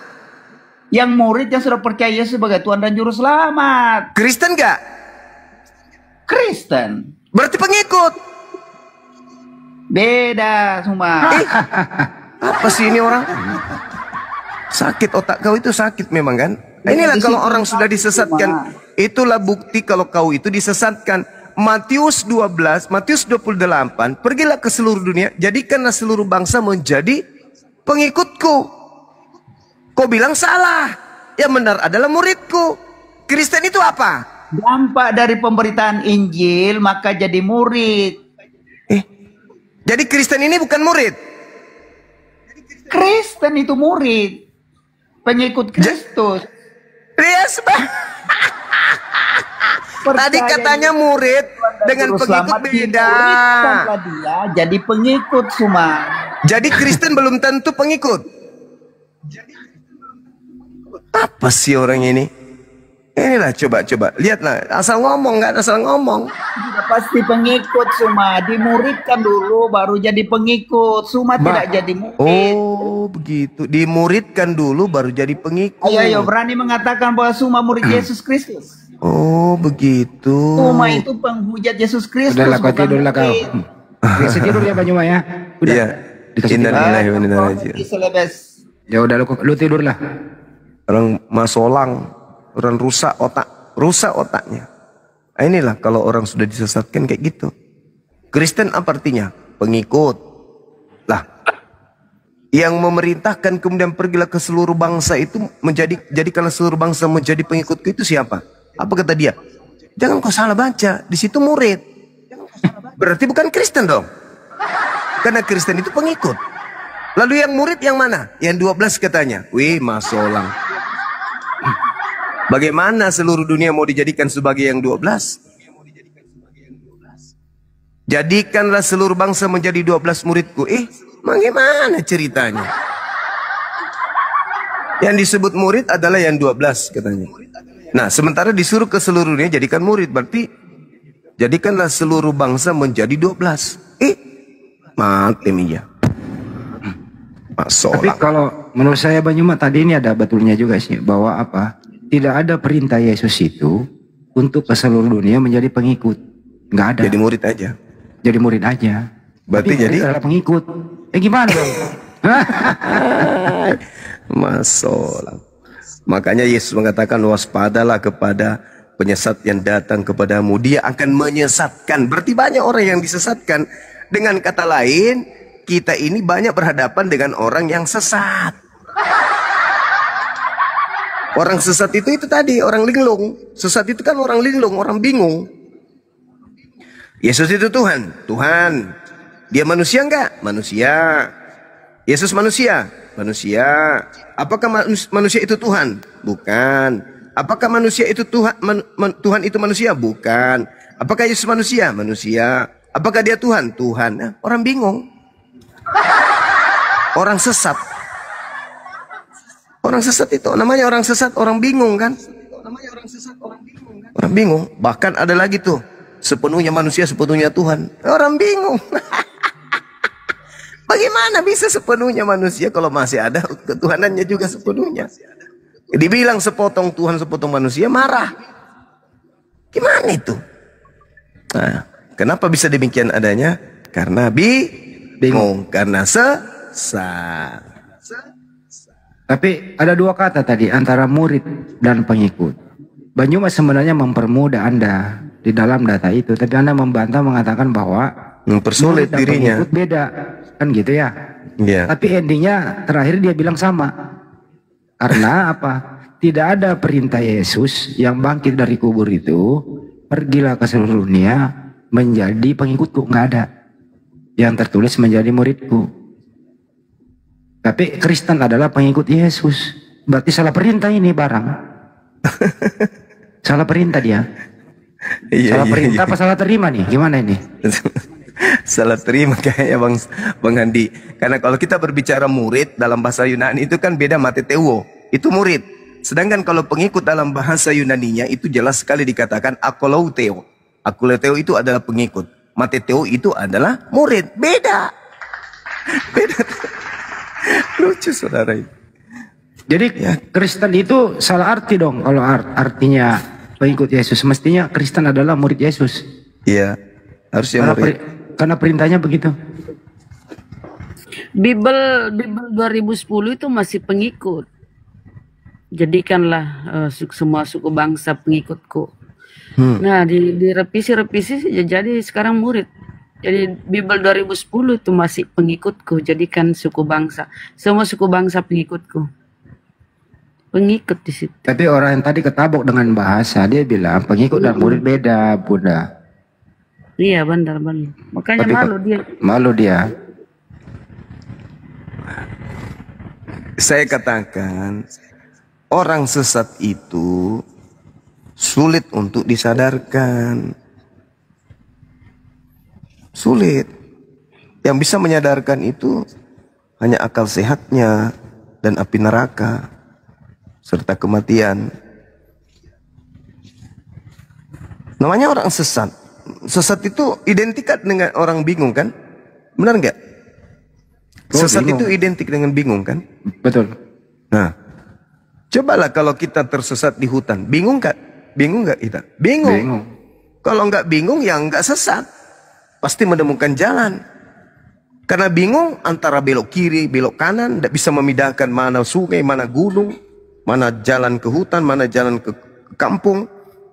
Yang murid yang sudah percaya Yesus sebagai Tuhan dan Juru Selamat. Kristen gak? Kristen. Berarti pengikut. Beda semua. Apa sih ini orang? Sakit otak kau itu sakit memang kan? Inilah kalau orang sudah disesatkan. Itulah bukti kalau kau itu disesatkan. Matius 12, Matius 28, pergilah ke seluruh dunia, jadikanlah seluruh bangsa menjadi pengikutku. Kau bilang salah. Yang benar adalah muridku. Kristen itu apa? Dampak dari pemberitaan Injil maka jadi murid. Jadi Kristen ini bukan murid. Kristen itu murid. Pengikut Kristus. Yes, tadi katanya murid dengan pengikut beda. Dia jadi pengikut semua. Jadi Kristen belum tentu pengikut. Apa sih orang ini? Inilah coba lihatlah, asal ngomong nggak asal ngomong. Sudah pasti pengikut semua, dimuridkan dulu baru jadi pengikut. Semua tidak jadi murid. Oh begitu, dimuridkan dulu baru jadi pengikut. Ayo berani mengatakan bahwa semua murid Yesus Kristus. Oh begitu. Semua itu penghujat Yesus Kristus. Udahlah kau tidurlah kau. Bisa tidur ya Banyuma ya. Udah. Iya. Ya udah lu tidurlah. Orang masolang. Orang rusak otaknya. Nah, inilah kalau orang sudah disesatkan kayak gitu. Kristen apa artinya? Pengikut. Lah, yang memerintahkan kemudian pergilah ke seluruh bangsa itu jadikanlah seluruh bangsa menjadi pengikutku itu siapa? Apa kata dia? Jangan kau salah baca, di situ murid. Berarti bukan Kristen dong. Karena Kristen itu pengikut. Lalu yang murid yang mana? Yang 12 katanya. Wih, masolang. Bagaimana seluruh dunia mau dijadikan sebagai yang 12? Jadikanlah seluruh bangsa menjadi 12 muridku. Bagaimana ceritanya? Yang disebut murid adalah yang 12 katanya. Nah, sementara disuruh ke seluruh dunia jadikan murid. Berarti jadikanlah seluruh bangsa menjadi 12. Mati Mia. Tapi kalau menurut saya Banyuma tadi ini ada betulnya juga sih. Bahwa apa? Tidak ada perintah Yesus itu untuk ke seluruh dunia menjadi pengikut. Nggak ada. Jadi murid aja. Jadi murid aja. Berarti tapi jadi adalah pengikut. Gimana dong? Masolang. Makanya Yesus mengatakan waspadalah kepada penyesat yang datang kepadamu. Dia akan menyesatkan. Berarti banyak orang yang disesatkan. Dengan kata lain, kita ini banyak berhadapan dengan orang yang sesat. Orang sesat itu tadi, orang linglung. Sesat itu kan orang linglung, orang bingung. Yesus itu Tuhan. Tuhan. Dia manusia enggak? Manusia. Yesus manusia? Manusia. Apakah manusia itu Tuhan? Bukan. Apakah manusia itu Tuhan? Tuhan itu manusia? Bukan. Apakah Yesus manusia? Manusia. Apakah dia Tuhan? Tuhan. Nah, orang bingung. Orang sesat. Orang sesat itu namanya orang sesat, orang bingung kan? Orang bingung. Bahkan ada lagi tuh, sepenuhnya manusia, sepenuhnya Tuhan. Orang bingung. Bagaimana bisa sepenuhnya manusia kalau masih ada ketuhanannya juga sepenuhnya? Dibilang sepotong Tuhan, sepotong manusia, marah. Gimana itu? Nah, kenapa bisa demikian adanya? Karena bingung, karena sesat. Tapi ada dua kata tadi antara murid dan pengikut. Banyuma sebenarnya mempermudah Anda di dalam data itu, tapi Anda membantah mengatakan bahwa mempersulit dirinya. Pengikut beda, kan gitu ya? Yeah. Tapi endingnya terakhir dia bilang sama. Karena apa? Tidak ada perintah Yesus yang bangkit dari kubur itu, pergilah ke seluruh dunia menjadi pengikutku, nggak ada. Yang tertulis menjadi muridku. Tapi Kristen adalah pengikut Yesus. Berarti salah perintah ini barang. Salah perintah dia. Salah perintah apa salah terima nih? Gimana ini? Salah terima kayaknya Bang Handi. Karena kalau kita berbicara murid dalam bahasa Yunani itu kan beda mateteuo. Itu murid. Sedangkan kalau pengikut dalam bahasa Yunaninya itu jelas sekali dikatakan akolouteo. Akolouteo itu adalah pengikut. Mateteo itu adalah murid. Beda. Beda. Lucu saudara itu. Jadi Kristen itu salah arti dong kalau artinya pengikut Yesus. Mestinya Kristen adalah murid Yesus. Iya, harusnya murid. Karena perintahnya begitu. Bible 2010 itu masih pengikut. Jadikanlah semua suku bangsa pengikutku. Nah, di revisi jadi sekarang murid. Jadi Bible 2010 itu masih pengikutku, jadikan suku bangsa. Semua suku bangsa pengikutku. Pengikut di situ. Tapi orang yang tadi ketabok dengan bahasa, dia bilang pengikut dan murid beda, Bunda. Iya, benar. Makanya Tapi malu dia. Saya katakan, orang sesat itu sulit untuk disadarkan. Sulit. Yang bisa menyadarkan itu hanya akal sehatnya dan api neraka serta kematian. Namanya orang sesat. Sesat itu identik dengan orang bingung kan? Benar nggak? Sesat bingung. itu identik dengan bingung kan? Betul. Nah, cobalah kalau kita tersesat di hutan, bingung nggak? Bingung nggak kita? Bingung. Kalau nggak bingung ya nggak sesat, pasti menemukan jalan. Karena bingung antara belok kiri, belok kanan, tidak bisa membedakan mana sungai, mana gunung, mana jalan ke hutan, mana jalan ke kampung.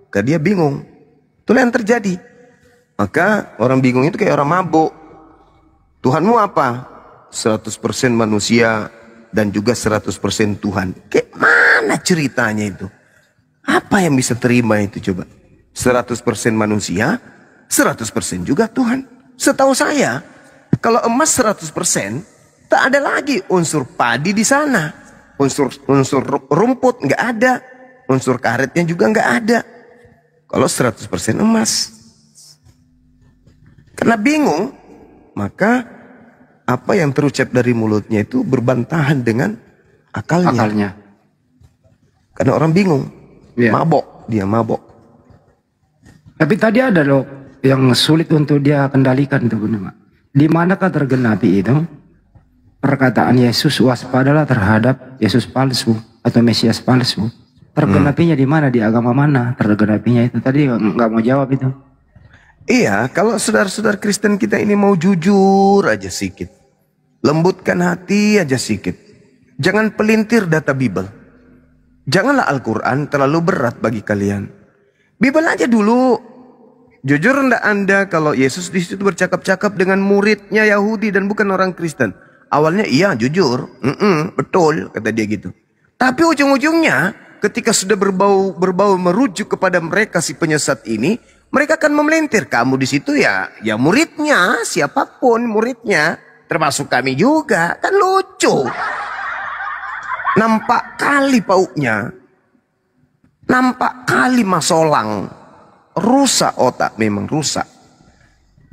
Karena dia bingung. Itulah yang terjadi. Maka orang bingung itu kayak orang mabuk. Tuhanmu apa? 100% manusia dan juga 100% Tuhan. Kayak mana ceritanya itu? Apa yang bisa terima itu coba? 100% manusia, 100% juga Tuhan. Setahu saya, kalau emas 100%, tak ada lagi unsur padi di sana. Unsur rumput nggak ada. Unsur karetnya juga nggak ada. Kalau 100% emas. Karena bingung, maka apa yang terucap dari mulutnya itu berbantahan dengan akalnya. Karena orang bingung, mabok, dia mabok. Tapi tadi ada loh yang sulit untuk dia kendalikan itu, Bunda. Di manakah tergenapi itu perkataan Yesus, waspadalah terhadap Yesus palsu atau Mesias palsu? Tergenapinya di mana, di agama mana tergenapinya itu? Tadi nggak mau jawab itu. Iya, kalau saudara-saudara Kristen kita ini mau jujur aja sedikit, lembutkan hati aja sedikit, jangan pelintir data Bible. Janganlah Al-Quran terlalu berat bagi kalian. Bible aja dulu. Jujur enggak Anda kalau Yesus di situ bercakap-cakap dengan muridnya Yahudi dan bukan orang Kristen? Awalnya iya jujur, betul kata dia gitu. Tapi ujung-ujungnya ketika sudah berbau merujuk kepada mereka si penyesat ini, mereka akan memelintir. Kamu di situ ya muridnya, siapapun muridnya, termasuk kami juga, kan lucu. Nampak kali pauknya, nampak kali masolang, rusak otak, memang rusak.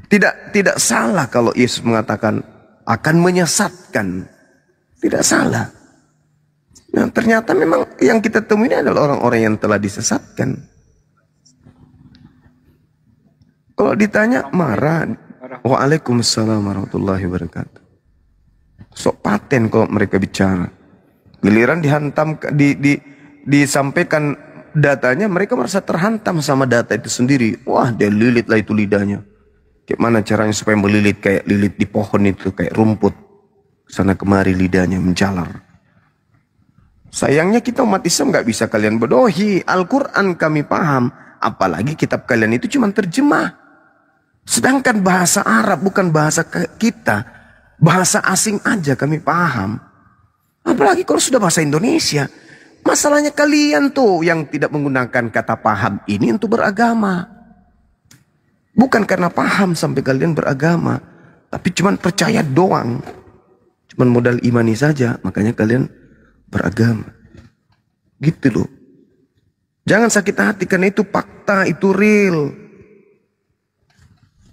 Tidak salah kalau Yesus mengatakan akan menyesatkan, tidak salah. Nah, ternyata memang yang kita temui ini adalah orang-orang yang telah disesatkan. Kalau ditanya marah, waalaikumsalam warahmatullahi wabarakatuh. Sok paten kalau mereka bicara. Giliran dihantam, disampaikan datanya, mereka merasa terhantam sama data itu sendiri. Wah, dia lilit lah itu lidahnya. Kayak mana caranya supaya melilit kayak lilit di pohon itu, kayak rumput. Sana kemari lidahnya menjalar. Sayangnya kita umat Islam nggak bisa kalian bodohi. Al-Quran kami paham. Apalagi kitab kalian itu cuma terjemah. Sedangkan bahasa Arab bukan bahasa kita. Bahasa asing aja kami paham. Apalagi kalau sudah bahasa Indonesia. Masalahnya kalian tuh yang tidak menggunakan kata paham ini untuk beragama. Bukan karena paham sampai kalian beragama. Tapi cuma percaya doang. Cuma modal imani saja. Makanya kalian beragama. Gitu loh. Jangan sakit hati karena itu fakta, itu real.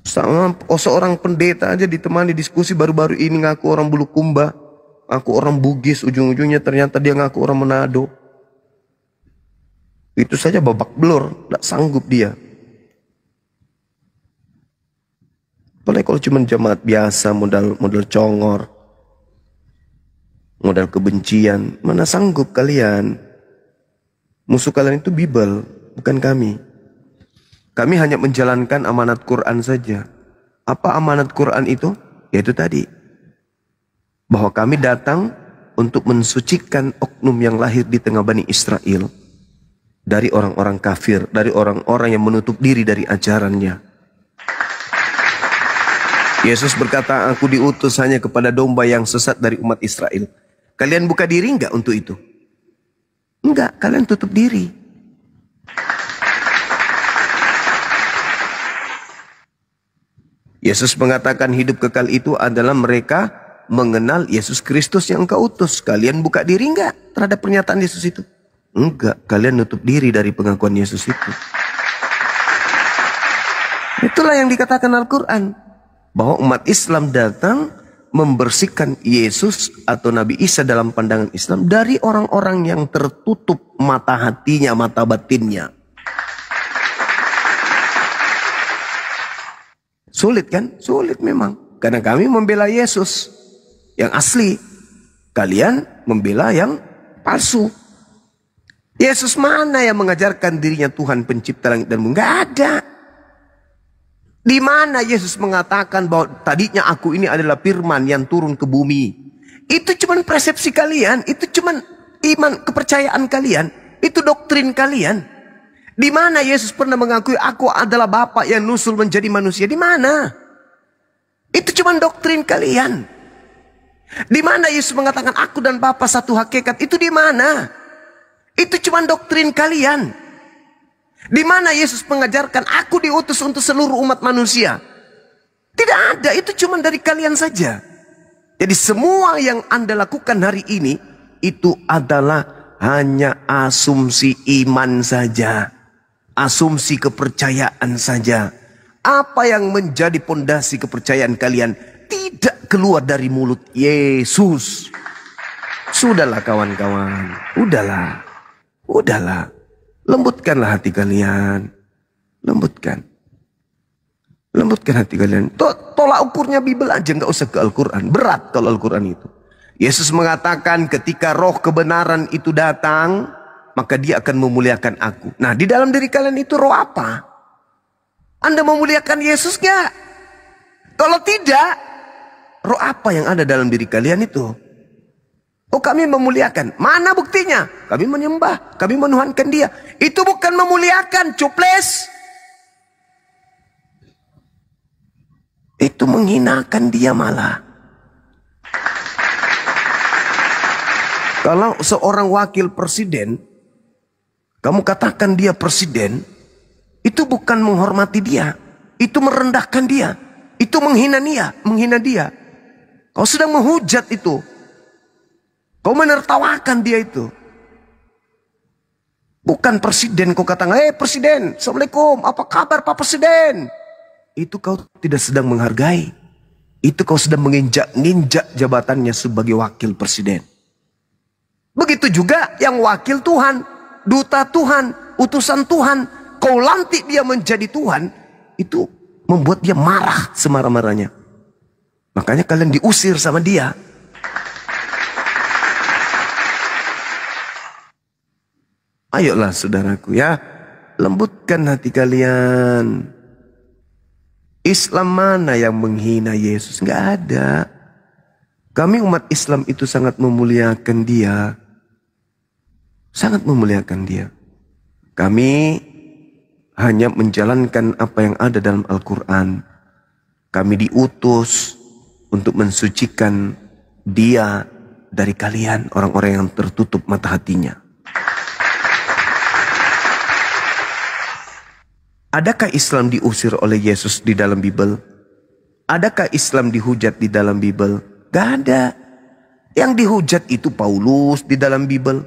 Sama seorang pendeta aja ditemani diskusi baru-baru ini ngaku orang Bulukumba, ngaku orang Bugis, ujung-ujungnya ternyata dia ngaku orang Manado. Itu saja babak belur, tidak sanggup dia. Apalagi kalau cuma jemaat biasa, modal congor, modal kebencian, mana sanggup kalian? Musuh kalian itu Bible, bukan kami. Kami hanya menjalankan amanat Quran saja. Apa amanat Quran itu? Yaitu tadi, bahwa kami datang untuk mensucikan oknum yang lahir di tengah Bani Israel dari orang-orang kafir, dari orang-orang yang menutup diri dari ajarannya. Yesus berkata, aku diutus hanya kepada domba yang sesat dari umat Israel. Kalian buka diri enggak untuk itu? Enggak, kalian tutup diri. Yesus mengatakan hidup kekal itu adalah mereka mengenal Yesus Kristus yang engkau utus. Kalian buka diri enggak terhadap pernyataan Yesus itu? Enggak, kalian nutup diri dari pengakuan Yesus itu. Itulah yang dikatakan Al-Quran. Bahwa umat Islam datang membersihkan Yesus atau Nabi Isa dalam pandangan Islam dari orang-orang yang tertutup mata hatinya, mata batinnya. Sulit kan? Sulit memang. Karena kami membela Yesus yang asli. Kalian membela yang palsu. Yesus mana yang mengajarkan dirinya Tuhan pencipta langit dan bumi? Nggak ada. Di mana Yesus mengatakan bahwa tadinya aku ini adalah firman yang turun ke bumi? Itu cuman persepsi kalian, itu cuman iman kepercayaan kalian, itu doktrin kalian. Di mana Yesus pernah mengakui aku adalah Bapa yang nusul menjadi manusia? Di mana? Itu cuman doktrin kalian. Di mana Yesus mengatakan aku dan Bapa satu hakikat? Itu di mana? Itu cuman doktrin kalian. Di mana Yesus mengajarkan aku diutus untuk seluruh umat manusia? Tidak ada, itu cuma dari kalian saja. Jadi semua yang Anda lakukan hari ini itu adalah hanya asumsi iman saja. Asumsi kepercayaan saja. Apa yang menjadi pondasi kepercayaan kalian tidak keluar dari mulut Yesus. Sudahlah kawan-kawan, udahlah. Lembutkanlah hati kalian. Lembutkan hati kalian. Tolak ukurnya Bible aja, nggak usah ke Al-Quran. Berat kalau Al-Quran itu. Yesus mengatakan ketika roh kebenaran itu datang, maka dia akan memuliakan aku. Nah, di dalam diri kalian itu roh apa? Anda memuliakan Yesus nggak? Kalau tidak, roh apa yang ada dalam diri kalian itu? Oh, kami memuliakan. Mana buktinya? Kami menyembah, kami menuhankan dia. Itu bukan memuliakan, cuples. Itu menghinakan dia malah. Kalau seorang wakil presiden, kamu katakan dia presiden, itu bukan menghormati dia. Itu merendahkan dia. Itu menghina dia. Kau sedang menghujat itu. Kau menertawakan dia itu. Bukan presiden kau katakan, presiden, assalamualaikum, apa kabar Pak Presiden? Itu kau tidak sedang menghargai. Itu kau sedang menginjak-ninjak jabatannya sebagai wakil presiden. Begitu juga yang wakil Tuhan, duta Tuhan, utusan Tuhan. Kau lantik dia menjadi Tuhan, itu membuat dia marah semarah-marahnya. Makanya kalian diusir sama dia. Ayolah saudaraku ya, lembutkan hati kalian. Islam mana yang menghina Yesus? Nggak ada. Kami umat Islam itu sangat memuliakan dia. Sangat memuliakan dia. Kami hanya menjalankan apa yang ada dalam Al-Quran. Kami diutus untuk mensucikan dia dari kalian, orang-orang yang tertutup mata hatinya. Adakah Islam diusir oleh Yesus di dalam Bible? Adakah Islam dihujat di dalam Bible? Gak ada. Yang dihujat itu Paulus di dalam Bible.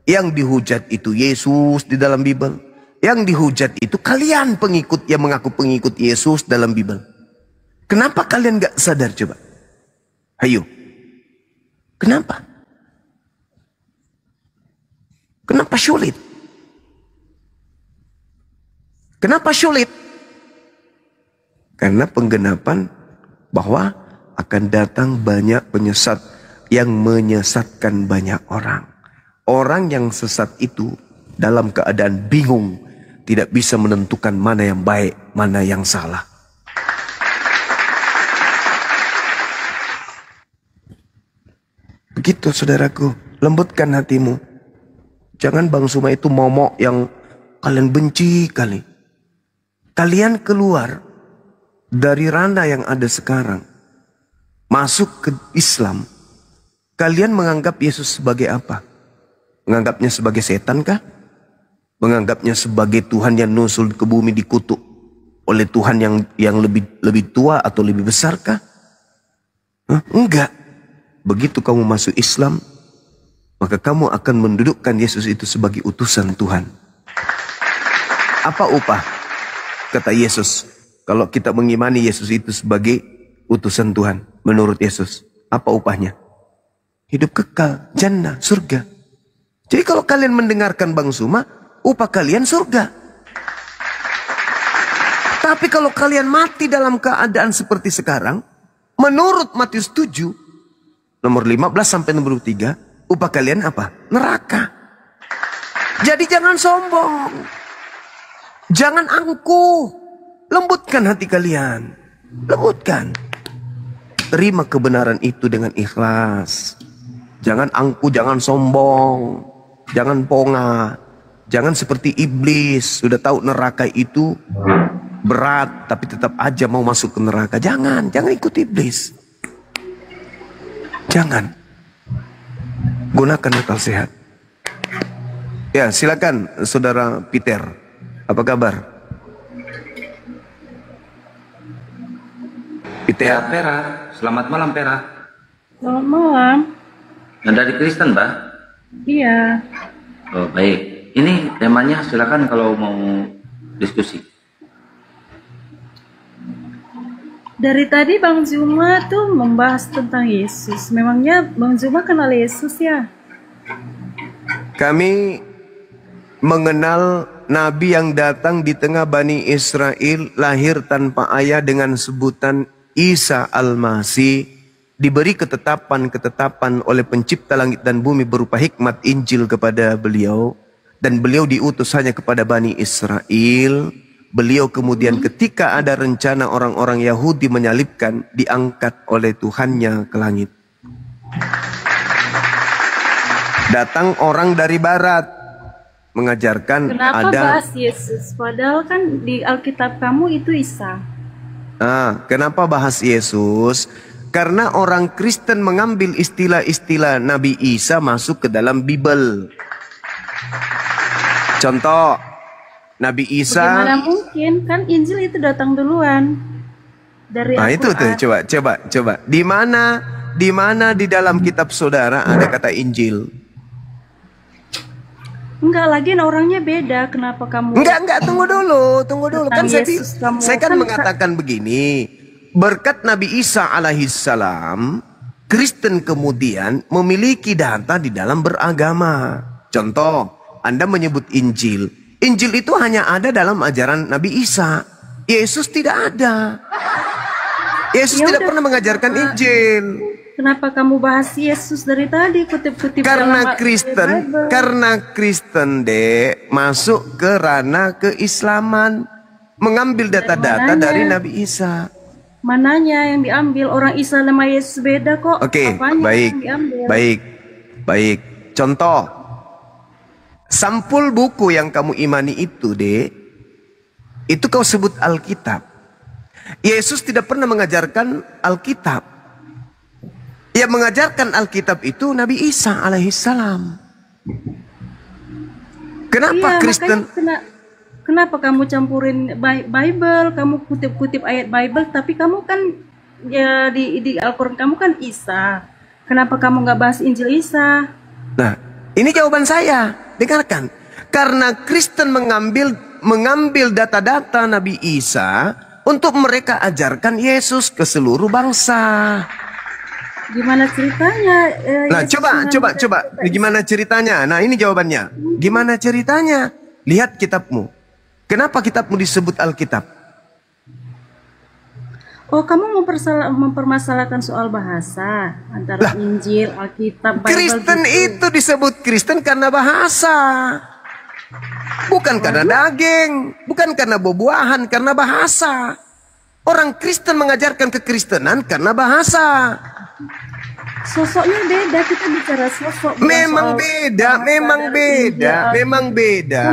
Yang dihujat itu Yesus di dalam Bible. Yang dihujat itu kalian pengikut yang mengaku pengikut Yesus dalam Bible. Kenapa kalian gak sadar coba? Ayo. Kenapa? Kenapa sulit? Kenapa sulit? Karena penggenapan bahwa akan datang banyak penyesat yang menyesatkan banyak orang. Orang yang sesat itu dalam keadaan bingung, tidak bisa menentukan mana yang baik, mana yang salah. Begitu saudaraku, lembutkan hatimu. Jangan Bang Suma itu momok yang kalian benci kali. Kalian keluar dari ranah yang ada sekarang, masuk ke Islam. Kalian menganggap Yesus sebagai apa? Menganggapnya sebagai setan kah? Menganggapnya sebagai Tuhan yang nusul ke bumi dikutuk oleh Tuhan yang lebih tua atau lebih besar kah? Enggak. Begitu kamu masuk Islam, maka kamu akan mendudukkan Yesus itu sebagai utusan Tuhan. Apa upah? Kata Yesus, kalau kita mengimani Yesus itu sebagai utusan Tuhan, menurut Yesus, apa upahnya? Hidup kekal, jannah, surga. Jadi kalau kalian mendengarkan Bang Suma, upah kalian surga. Tapi kalau kalian mati dalam keadaan seperti sekarang, menurut Matius 7, nomor 15 sampai nomor 3, upah kalian apa? Neraka. Jadi jangan sombong. Jangan angkuh. Lembutkan hati kalian. Lembutkan. Terima kebenaran itu dengan ikhlas. Jangan angkuh, jangan sombong. Jangan ponga. Jangan seperti iblis. Sudah tahu neraka itu berat, tapi tetap aja mau masuk ke neraka. Jangan ikut iblis. Jangan. Gunakan akal sehat. Ya, silakan Saudara Peter. Apa kabar? Peter. Ya, Pera. Selamat malam, Pera. Selamat malam. Dari Kristen, Mbak? Iya. Oh, baik. Ini temanya, silakan kalau mau diskusi. Dari tadi Bang Zuma tuh membahas tentang Yesus. Memangnya Bang Zuma kenal Yesus ya? Kami mengenal Nabi yang datang di tengah Bani Israel, lahir tanpa ayah dengan sebutan Isa Al-Masih, diberi ketetapan-ketetapan oleh pencipta langit dan bumi berupa hikmat Injil kepada beliau, dan beliau diutus hanya kepada Bani Israel. Beliau kemudian ketika ada rencana orang-orang Yahudi menyalibkan, diangkat oleh Tuhannya ke langit. Datang orang dari barat mengajarkan. Kenapa bahas Yesus? Padahal kan di Alkitab kamu itu Isa. Kenapa bahas Yesus? Karena orang Kristen mengambil istilah-istilah Nabi Isa masuk ke dalam Bible. Contoh, Nabi Isa. Bagaimana mungkin? Kan Injil itu datang duluan dari Al-Quran. Itu tuh, coba. Di mana di dalam kitab saudara ada kata Injil? Enggak, lagi orangnya beda. Kenapa kamu? Enggak, tunggu dulu. Kan saya kan mengatakan begini. Berkat Nabi Isa alaihissalam, Kristen kemudian memiliki data di dalam beragama. Contoh, Anda menyebut Injil. Injil itu hanya ada dalam ajaran Nabi Isa. Yesus tidak ada. Yesus tidak pernah mengajarkan Injil. Kenapa kamu bahas Yesus dari tadi, kutip-kutip? Karena Kristen dek masuk ke ranah keislaman, mengambil data-data dari Nabi Isa. Mananya yang diambil? Orang Isa sama Yesus beda kok. Oke, baik. Contoh, sampul buku yang kamu imani itu dek, itu kau sebut Alkitab. Yesus tidak pernah mengajarkan Alkitab. Yang mengajarkan Alkitab itu Nabi Isa alaihissalam. Kenapa Kristen? Kenapa kamu campurin Bible? Kamu kutip-kutip ayat Bible, tapi kamu kan ya di Al-Quran kamu kan Isa. Kenapa kamu nggak bahas Injil Isa? Nah, ini jawaban saya. Dengarkan. Karena Kristen mengambil data-data Nabi Isa untuk mereka ajarkan Yesus ke seluruh bangsa. Gimana ceritanya? Nah, coba. Gimana ceritanya? Nah, ini jawabannya. Gimana ceritanya? Lihat kitabmu. Kenapa kitabmu disebut Alkitab? Oh, kamu mempermasalahkan soal bahasa antara Injil, Alkitab, Bible. Kristen itu disebut Kristen karena bahasa. Bukan karena daging, bukan karena buah-buahan, karena bahasa. Orang Kristen mengajarkan kekristenan karena bahasa. Sosoknya beda, kita bicara sosok. Memang beda, memang beda.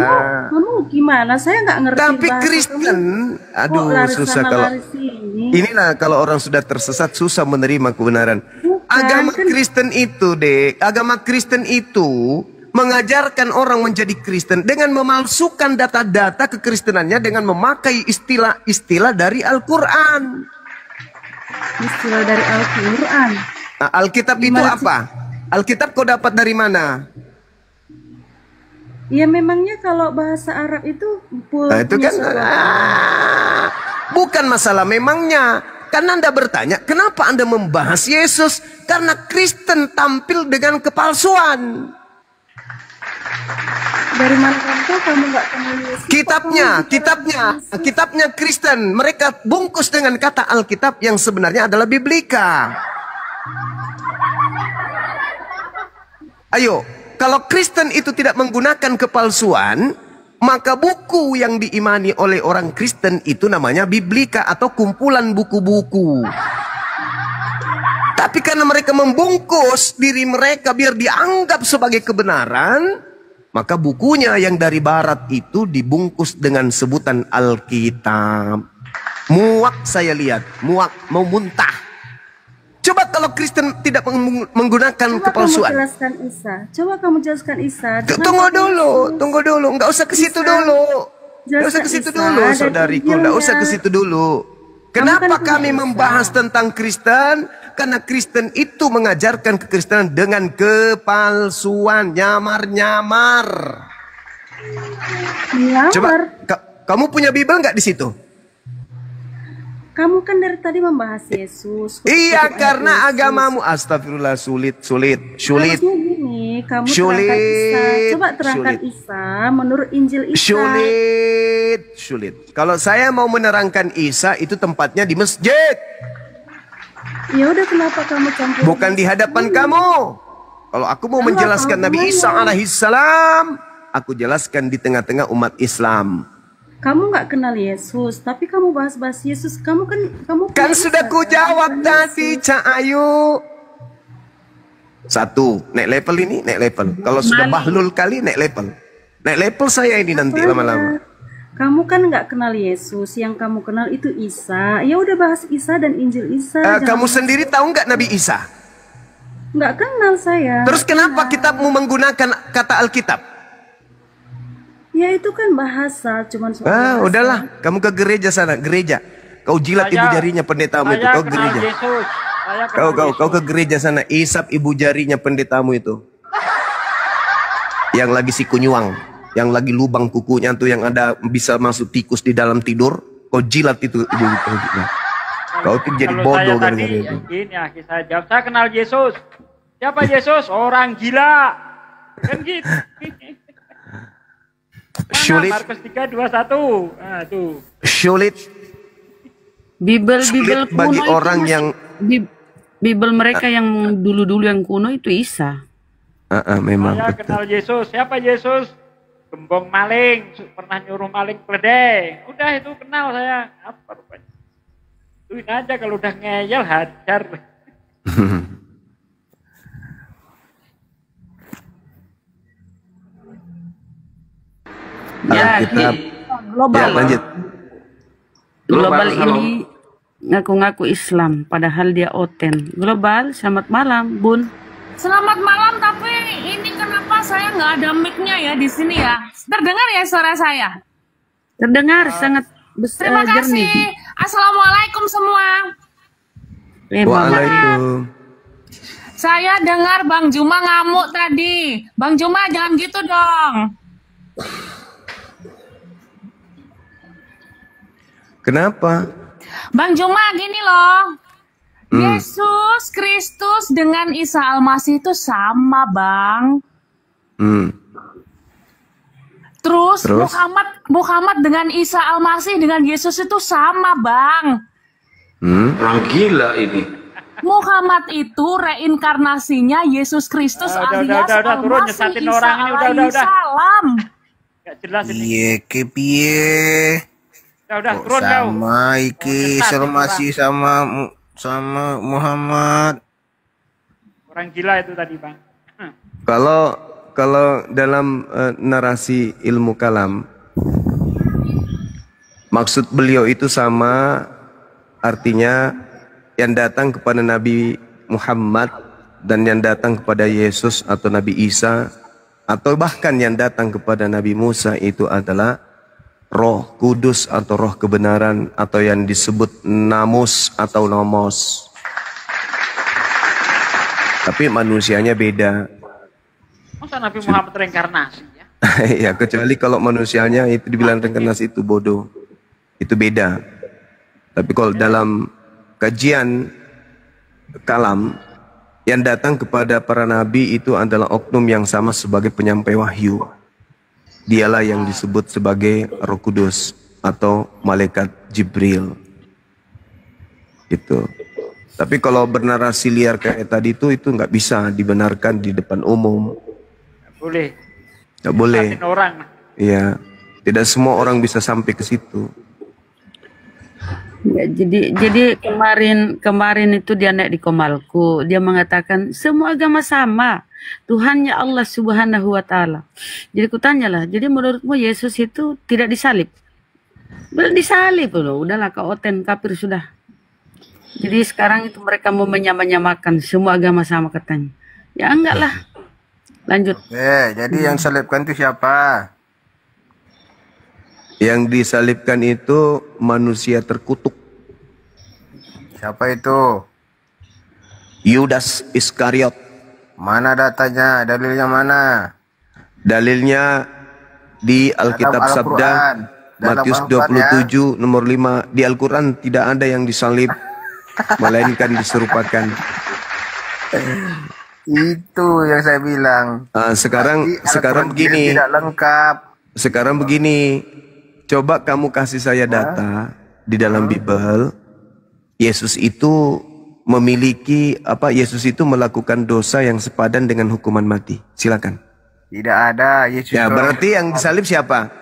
Kamu gimana? Saya nggak ngerti. Tapi bahasa Kristen, kamu, susah kalau inilah kalau orang sudah tersesat susah menerima kebenaran. Agama Kristen itu, agama Kristen itu mengajarkan orang menjadi Kristen dengan memalsukan data-data kekristenannya dengan memakai istilah-istilah dari Al-Quran. Istilah dari Al-Quran. Nah, Alkitab itu apa? Alkitab kau dapat dari mana? Ya memangnya kalau bahasa Arab itu itu kan bukan masalah memangnya. Karena Anda bertanya, kenapa Anda membahas Yesus? Karena Kristen tampil dengan kepalsuan. Dari mana kamu nggak kenal Yesus? Kitabnya Kristen. Mereka bungkus dengan kata Alkitab yang sebenarnya adalah Biblika. Ayo, kalau Kristen itu tidak menggunakan kepalsuan, maka buku yang diimani oleh orang Kristen itu namanya Biblika atau kumpulan buku-buku. Tapi karena mereka membungkus diri mereka biar dianggap sebagai kebenaran, maka bukunya yang dari barat itu dibungkus dengan sebutan Alkitab. Muak saya lihat, muak, mau muntah. Coba kalau Kristen tidak menggunakan kepalsuan. Coba kamu jelaskan Isa. Tunggu dulu. Nggak usah ke situ dulu. Nggak usah ke situ dulu, saudariku. Nggak usah ke situ dulu. Kenapa kami membahas tentang Kristen? Karena Kristen itu mengajarkan kekristenan dengan kepalsuan, nyamar-nyamar. Coba, kamu punya Bible nggak di situ? Kamu kan dari tadi membahas Yesus. Iya, karena agamamu astagfirullah sulit. Harusnya gini, kamu terangkan Isa. Coba terangkan Isa menurut Injil Isa. Sulit. Kalau saya mau menerangkan Isa itu tempatnya di masjid. Ya udah, kenapa kamu campur? Bukan di hadapan kamu. Kalau aku mau menjelaskan Nabi Isa alaihissalam, aku jelaskan di tengah-tengah umat Islam. Kamu nggak kenal Yesus, tapi kamu bahas-bahas Yesus. Kamu kan sudah ku jawab tadi, Cak Ayu. Satu, naik level ini, naik level. Kalau sudah bahlul kali, naik level. Naik level saya ini nanti lama-lama. Kamu kan nggak kenal Yesus, yang kamu kenal itu Isa. Ya udah, bahas Isa dan Injil Isa. Kamu sendiri tahu nggak Nabi Isa? Nggak kenal saya. Terus kenapa kitabmu menggunakan kata Alkitab? Ya itu kan bahasa, cuman soal bahasa. Udahlah, kamu ke gereja sana, gereja. Kau jilat ibu jarinya pendetamu itu, kau gereja. Kau ke gereja sana, isap ibu jarinya pendetamu itu. Yang lagi sikunyuang, yang lagi lubang kukunya tuh, yang ada bisa masuk tikus di dalam tidur, kau jilat itu ibu. Kau tuh jadi bodoh gara-gara itu. Gini ya, saya jawab, saya kenal Yesus. Siapa Yesus? Orang gila. Kan gitu. Sulit. Markus 3:21. Tuh. Sulit. Bible bagi kuno orang yang Bible mereka yang dulu-dulu yang kuno itu Isa. Memang. Saya kenal Yesus. Siapa Yesus? Gembong maling, pernah nyuruh maling pledek. Udah itu kenal saya. Apa rupanya? Tuin aja kalau udah ngeyel hajar. Ya, global. Lanjut. Global ini ngaku-ngaku Islam, padahal dia oten. Global, selamat malam, Bun. Selamat malam, tapi ini kenapa saya nggak ada mic-nya ya di sini ya? Terdengar ya suara saya? Terdengar sangat besar. Terima kasih. Assalamualaikum semua. Waalaikumsalam. Saya dengar Bang Juma ngamuk tadi. Bang Juma jangan gitu dong. Kenapa? Bang Juma gini loh. Yesus Kristus dengan Isa Al-Masih itu sama, Bang. Terus Terus? Muhammad dengan Isa Al-Masih dengan Yesus itu sama, Bang. Orang gila ini. Muhammad itu reinkarnasinya Yesus Kristus alias turun Al-Masih nyesatin Isa orang ini, udah. alaihi salam. Gak jelas ini. Piye ke piye? Udah Kok turun kau. sama iki Salmasi sama Muhammad. Orang gila itu tadi, Bang. Kalau dalam narasi ilmu kalam, maksud beliau itu sama, artinya yang datang kepada Nabi Muhammad dan yang datang kepada Yesus atau Nabi Isa atau bahkan yang datang kepada Nabi Musa itu adalah Roh Kudus atau Roh kebenaran atau yang disebut Namus atau Nomos. Tapi manusianya beda. Masa Nabi Muhammad reinkarnasi ya? Ya, kecuali kalau manusianya itu dibilang reinkarnasi itu bodoh. Itu beda. Tapi kalau dalam kajian kalam, yang datang kepada para nabi itu adalah oknum yang sama sebagai penyampai wahyu. Dialah yang disebut sebagai Roh Kudus atau malaikat Jibril. Itu. Tapi kalau bernarasi liar kayak tadi itu nggak bisa dibenarkan di depan umum. Boleh. Nggak boleh. Nyesatin orang. Iya. Tidak semua orang bisa sampai ke situ. Ya, jadi kemarin itu dia naik di Komalku, dia mengatakan semua agama sama, Tuhannya Allah Subhanahu wa taala. Jadi kutanyalah, jadi menurutmu Yesus itu tidak disalib? Belum disalib loh, udahlah kau oten kafir sudah. Jadi sekarang itu mereka mau menyamakan semua agama sama katanya. Ya enggak lah. Lanjut. Jadi yang salibkan itu siapa? Yang disalibkan itu manusia terkutuk. Siapa itu? Yudas Iskariot. Mana datanya? Dalilnya mana? Dalilnya di Alkitab Dalam Sabda Al-Quran. Dalam Matius Al-Quran, 27 nomor 5. Di Al-Quran tidak ada yang disalib, melainkan diserupakan. Itu yang saya bilang. Sekarang begini. Tidak lengkap. Sekarang begini. Coba kamu kasih saya data di dalam Bible. Yesus itu memiliki Yesus itu melakukan dosa yang sepadan dengan hukuman mati. Silakan. Tidak ada. Yesus Ya, berarti yang disalib siapa?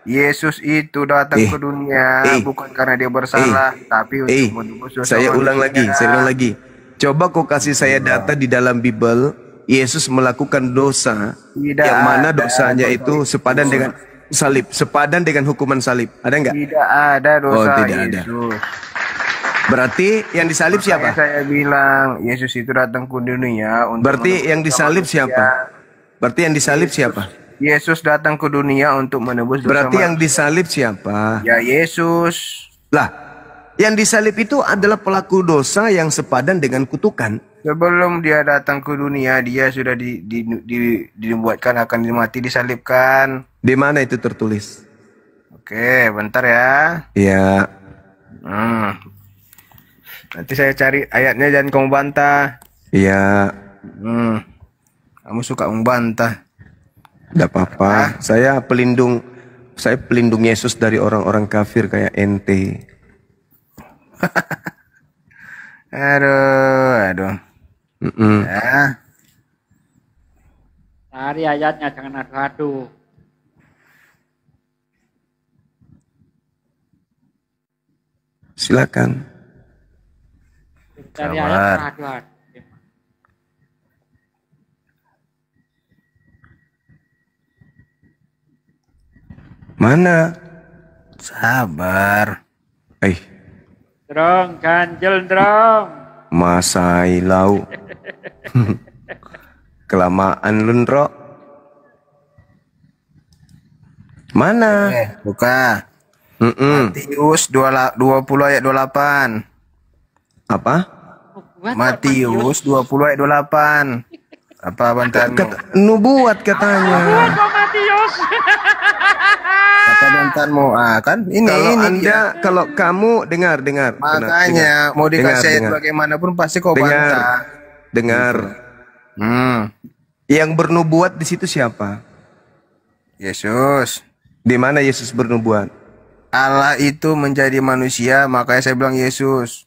Yesus itu datang ke dunia bukan karena dia bersalah, tapi untuk menebus dosa Saya ulang manusia. lagi. Coba kau kasih saya data di dalam Bible. Yesus melakukan dosa yang mana dosanya itu sepadan dengan salib, sepadan dengan hukuman salib. Ada enggak? Tidak ada dosa tidak ada. Yesus. Berarti yang disalib siapa? Saya bilang Yesus itu datang ke dunia untuk Berarti yang disalib siapa? Berarti yang disalib siapa? Yesus datang ke dunia untuk menebus dosa Berarti yang manusia. disalib siapa? Ya Yesus. Lah, yang disalib itu adalah pelaku dosa yang sepadan dengan kutukan. Sebelum dia datang ke dunia, dia sudah dibuatkan akan mati disalibkan. Di mana itu tertulis? Oke, bentar ya. Ya. Nanti saya cari ayatnya, jangan kamu bantah. Iya. Kamu suka membantah. Tidak apa-apa. Saya pelindung Yesus dari orang-orang kafir kayak ente. Aduh. Ya. Cari ayatnya, jangan adu-adu. Silakan. Cari ayat, adu-adu. Mana? Sabar. Drong, ganjel drong. Masai lau. Kelamaan lundro. Mana? Buka. Matius 20 ayat 28. Apa? Matius 20 ayat 28. Apa bantahanmu? Nubuat katanya. Matius. Kata bantahanmu. Kan ini Kalau kamu dengar. Makanya mau dikasih ayat bagaimanapun pasti kau bantah. Dengar. Yang bernubuat di situ siapa? Yesus. Di mana Yesus bernubuat? Allah itu menjadi manusia, makanya saya bilang Yesus.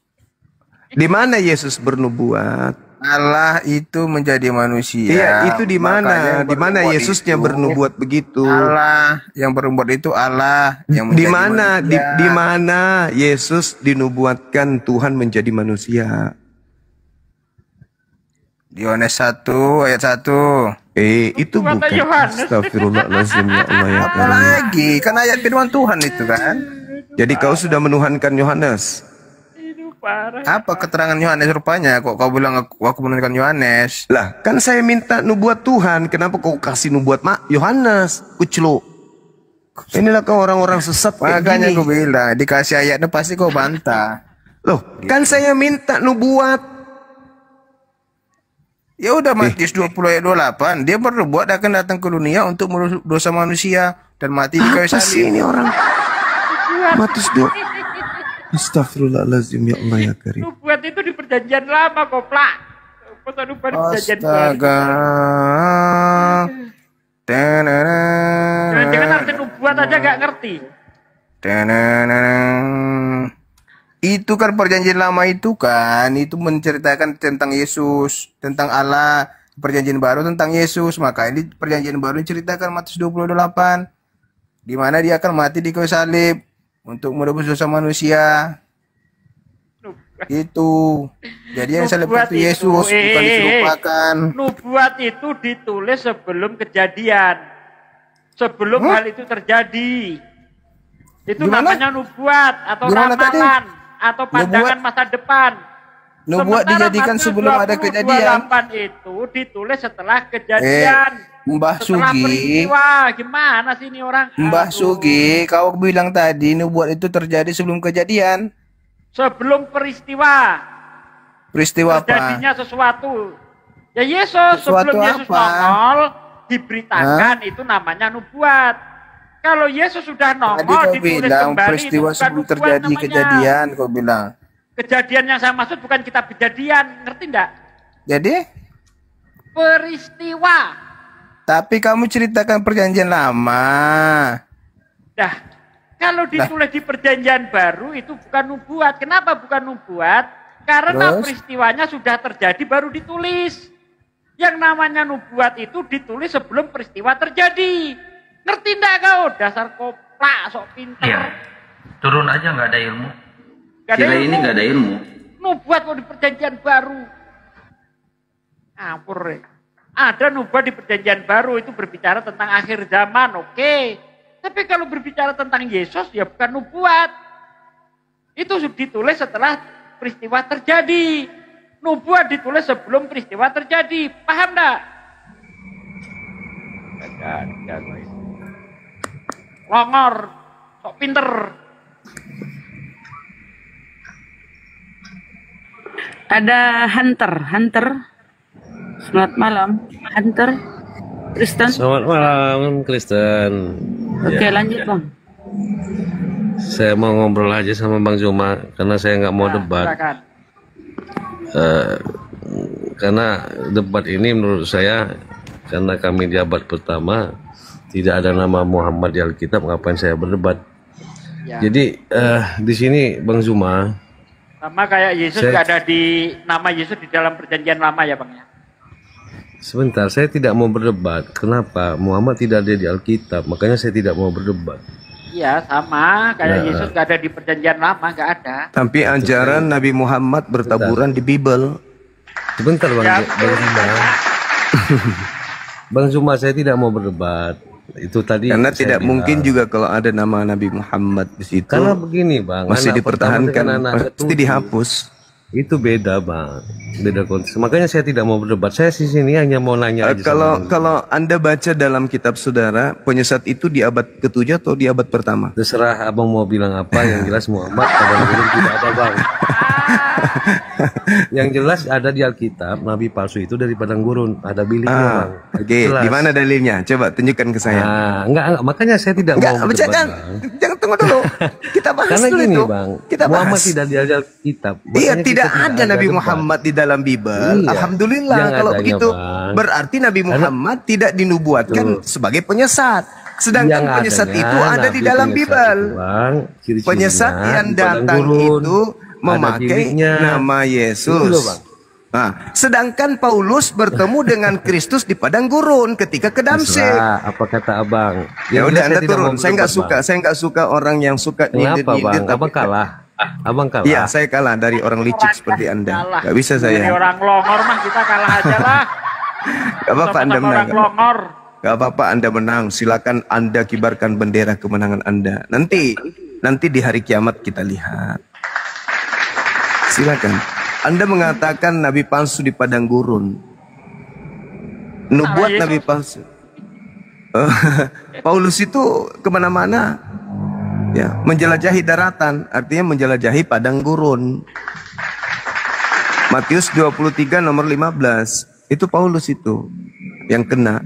Di mana Yesus bernubuat? Allah itu menjadi manusia. Iya, itu di mana? Makanya Di mana bernubuat Yesusnya itu bernubuat begitu? Allah yang bernubuat itu Allah yang Di menjadi mana? manusia. Di mana Yesus dinubuatkan Tuhan menjadi manusia? Di Yohanes 1 ayat 1. Itu bukan. Astagfirullahaladzim, ya Allah ya Apa Karim. lagi? Kan ayat firman Tuhan itu kan. Jadi kau sudah menuhankan Yohanes. Apa keterangan Yohanes rupanya? Kok kau bilang aku menuhankan Yohanes? Lah, kan saya minta nubuat Tuhan. Kenapa kau kasih nubuat Yohanes? Kuclu. Inilah kau orang-orang sesat kayak Makanya gini. aku bilang dikasih ayatnya pasti kau bantah. Loh, kan saya minta nubuat. Ya udah Matius 20 ayat 28, dia bernubuat akan datang ke dunia untuk merusuk dosa manusia dan mati di kayu Apa salib. sih ini orang? Matius 2. Astagfirullahaladzim, ya Allah ya Karim. Nubuat itu di perjanjian lama, Koplak. Foto nubuat di perjanjian baru. Astaga. Jangan-jangan arti nubuat aja gak ngerti. Itu kan perjanjian lama itu kan, itu menceritakan tentang Yesus, tentang Allah. Perjanjian baru tentang Yesus, maka ini perjanjian baru menceritakan Matius 28, di mana dia akan mati di kayu salib untuk menebus dosa manusia. Itu. Jadi yang salib itu Yesus, bukan diserupakan. Nubuat itu ditulis sebelum kejadian, sebelum hal itu terjadi. Itu Gimana? namanya nubuat atau Gimana tadi? ramalan atau pandangan masa depan. Nubuat Sementara dijadikan Matius sebelum ada 20, kejadian. 28 itu ditulis setelah kejadian. Mbah Setelah Sugi, peristiwa. Gimana sih ini orang? Mbah Sugi, kau bilang tadi nubuat itu terjadi sebelum kejadian. Sebelum peristiwa. Peristiwa apa? Terjadinya sesuatu. Ya Yesus, Sesuatu sebelum Yesus apa? nongol, diberitakan itu namanya nubuat. Kalau Yesus sudah Tadi nongol, kau ditulis bilang kembali, peristiwa itu bukan sebelum nubuat terjadi namanya. kejadian, kau bilang. Kejadian yang saya maksud bukan kitab kejadian, ngerti enggak? Jadi, Peristiwa. tapi kamu ceritakan perjanjian lama. Dah, kalau ditulis di perjanjian baru itu bukan nubuat. Kenapa bukan nubuat? Karena Terus? peristiwanya sudah terjadi baru ditulis. Yang namanya nubuat itu ditulis sebelum peristiwa terjadi. Ngerti enggak kau? Dasar koplak, sok pinter. Iya. Turun aja nggak ada ilmu. Gak ada Kira ilmu. ini nggak ada ilmu. Nubuat kok di perjanjian baru. Ampur ya. Ada nubuat di perjanjian baru itu berbicara tentang akhir zaman, oke. Tapi kalau berbicara tentang Yesus ya bukan nubuat. Itu ditulis setelah peristiwa terjadi. Nubuat ditulis sebelum peristiwa terjadi. Paham enggak? Longor, sok pinter. Ada Hunter. Selamat malam, Hunter. Kristen. Selamat malam, Kristen. Oke, lanjut Bang. Saya mau ngobrol aja sama Bang Zuma karena saya nggak mau debat. Silakan. Karena debat ini menurut saya, karena kami di abad pertama tidak ada nama Muhammad di Alkitab, ngapain saya berdebat? Ya. Jadi di sini Bang Zuma, Sama kayak Yesus Saya- nggak ada di nama Yesus di dalam perjanjian lama ya Bang ya. sebentar, saya tidak mau berdebat. Kenapa? Muhammad tidak ada di Alkitab, makanya saya tidak mau berdebat. Iya sama kayak Nah. Yesus nggak ada di perjanjian lama, nggak ada. Tapi ajaran Nabi Muhammad bertaburan di Bible. Sebentar Bang, Ya, Bang Zuma. Bang Zuma, saya tidak mau berdebat. Itu tadi Karena saya tidak bilang. mungkin juga kalau ada nama Nabi Muhammad di situ. Karena begini Bang, masih anak pertama dipertahankan, dengan anak pasti ketujuh. dihapus. Itu beda Bang, beda konteks. Makanya saya tidak mau berdebat. Saya di sini hanya mau nanya aja. Kalau Anda baca dalam kitab saudara, penyesat itu di abad ke-7 atau di abad pertama? Terserah abang mau bilang apa, yang jelas Muhammad pada dulu tidak ada Bang. Yang jelas ada di Alkitab, Nabi palsu itu dari padang gurun, ada biliknya Bang. Oke, Jelas. di mana dalilnya? Coba tunjukkan ke saya. Enggak, makanya saya tidak Enggak, mau berdebat jangan, Bang. jangan tunggu dulu. Kita bahas Karena dulu gini itu. Bang, Kita Muhammad bahas. tidak di Alkitab. Iya, Makanya kita tidak ada Nabi debat. Muhammad di dalam Bible. Iya. Alhamdulillah Yang kalau adanya, begitu. Bang. Berarti Nabi Muhammad tidak dinubuatkan sebagai penyesat. Sedangkan Yang penyesat adanya itu ada di nabi dalam penyesat Bible. itu, Bang, ciri-cirinya Penyesat yang di padang datang gurun, itu ada memakai biliknya. nama Itu loh, Yesus. Bang. Nah, sedangkan Paulus bertemu dengan Kristus di padang gurun ketika ke Damsyik. Terserah apa kata Abang. Ya Yang udah, saya Anda tidak turun. mau Saya nggak berdebat, suka. Bang. Saya nggak suka orang yang suka Kenapa, nyindir-nyindir. Bang? Abang kalah. Abang kalah. Iya, saya kalah dari orang licik seperti Anda. Kalah. Nggak bisa Dari saya. orang longor mah kita kalah aja lah. Gak apa-apa Anda Sama-sama menang. orang longor. Gak apa-apa Anda menang. Silakan Anda kibarkan bendera kemenangan Anda. Nanti di hari kiamat kita lihat. Silakan. Anda mengatakan nabi palsu di padang gurun. Nubuat Yesus. nabi palsu. Paulus itu kemana-mana. Ya, menjelajahi daratan, artinya menjelajahi padang gurun. Matius 23 nomor 15. Itu Paulus itu yang kena.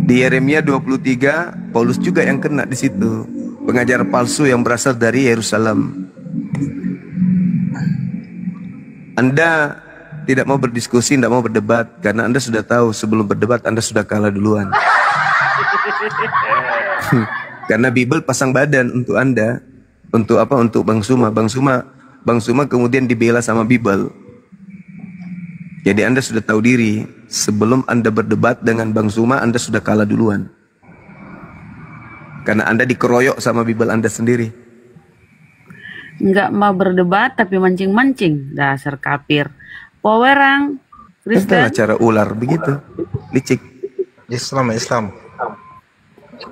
Di Yeremia 23, Paulus juga yang kena di situ. Pengajar palsu yang berasal dari Yerusalem. Anda tidak mau berdiskusi, tidak mau berdebat, karena Anda sudah tahu sebelum berdebat Anda sudah kalah duluan. Karena Bible pasang badan untuk Anda. Untuk apa? Untuk Bang Suma. Bang Suma kemudian dibela sama Bible. Jadi Anda sudah tahu diri, sebelum Anda berdebat dengan Bang Suma, Anda sudah kalah duluan. Karena Anda dikeroyok sama Bible Anda sendiri. Nggak mau berdebat tapi mancing-mancing. Dasar kafir. Powerang Itulah Kristen. cara ular begitu. Licik. Islam.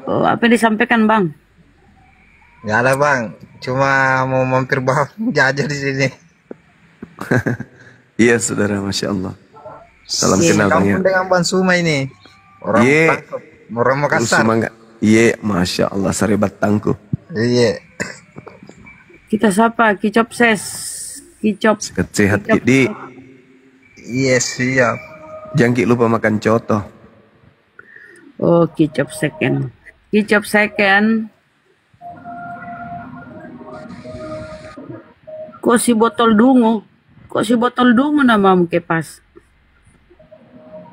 Oh, apa yang disampaikan Bang? Nggak ada Bang, cuma mau mampir Bang jajah di sini. Iya saudara, Masya Allah. Salam kenal Bang ya. Kampung dengan Bang Suma ini. Orang Ye. Tangkep, orang Makassar. Iya, Masya Allah, sarebat tangku. Iya. Kita sapa Kicop Ses. Kicop. Sehat di. Iya siap. Jangan lupa makan coto. Oh, Kicop Second. Kicop Second. Kok si botol dungu? Kok si botol dungu namamu Kepas?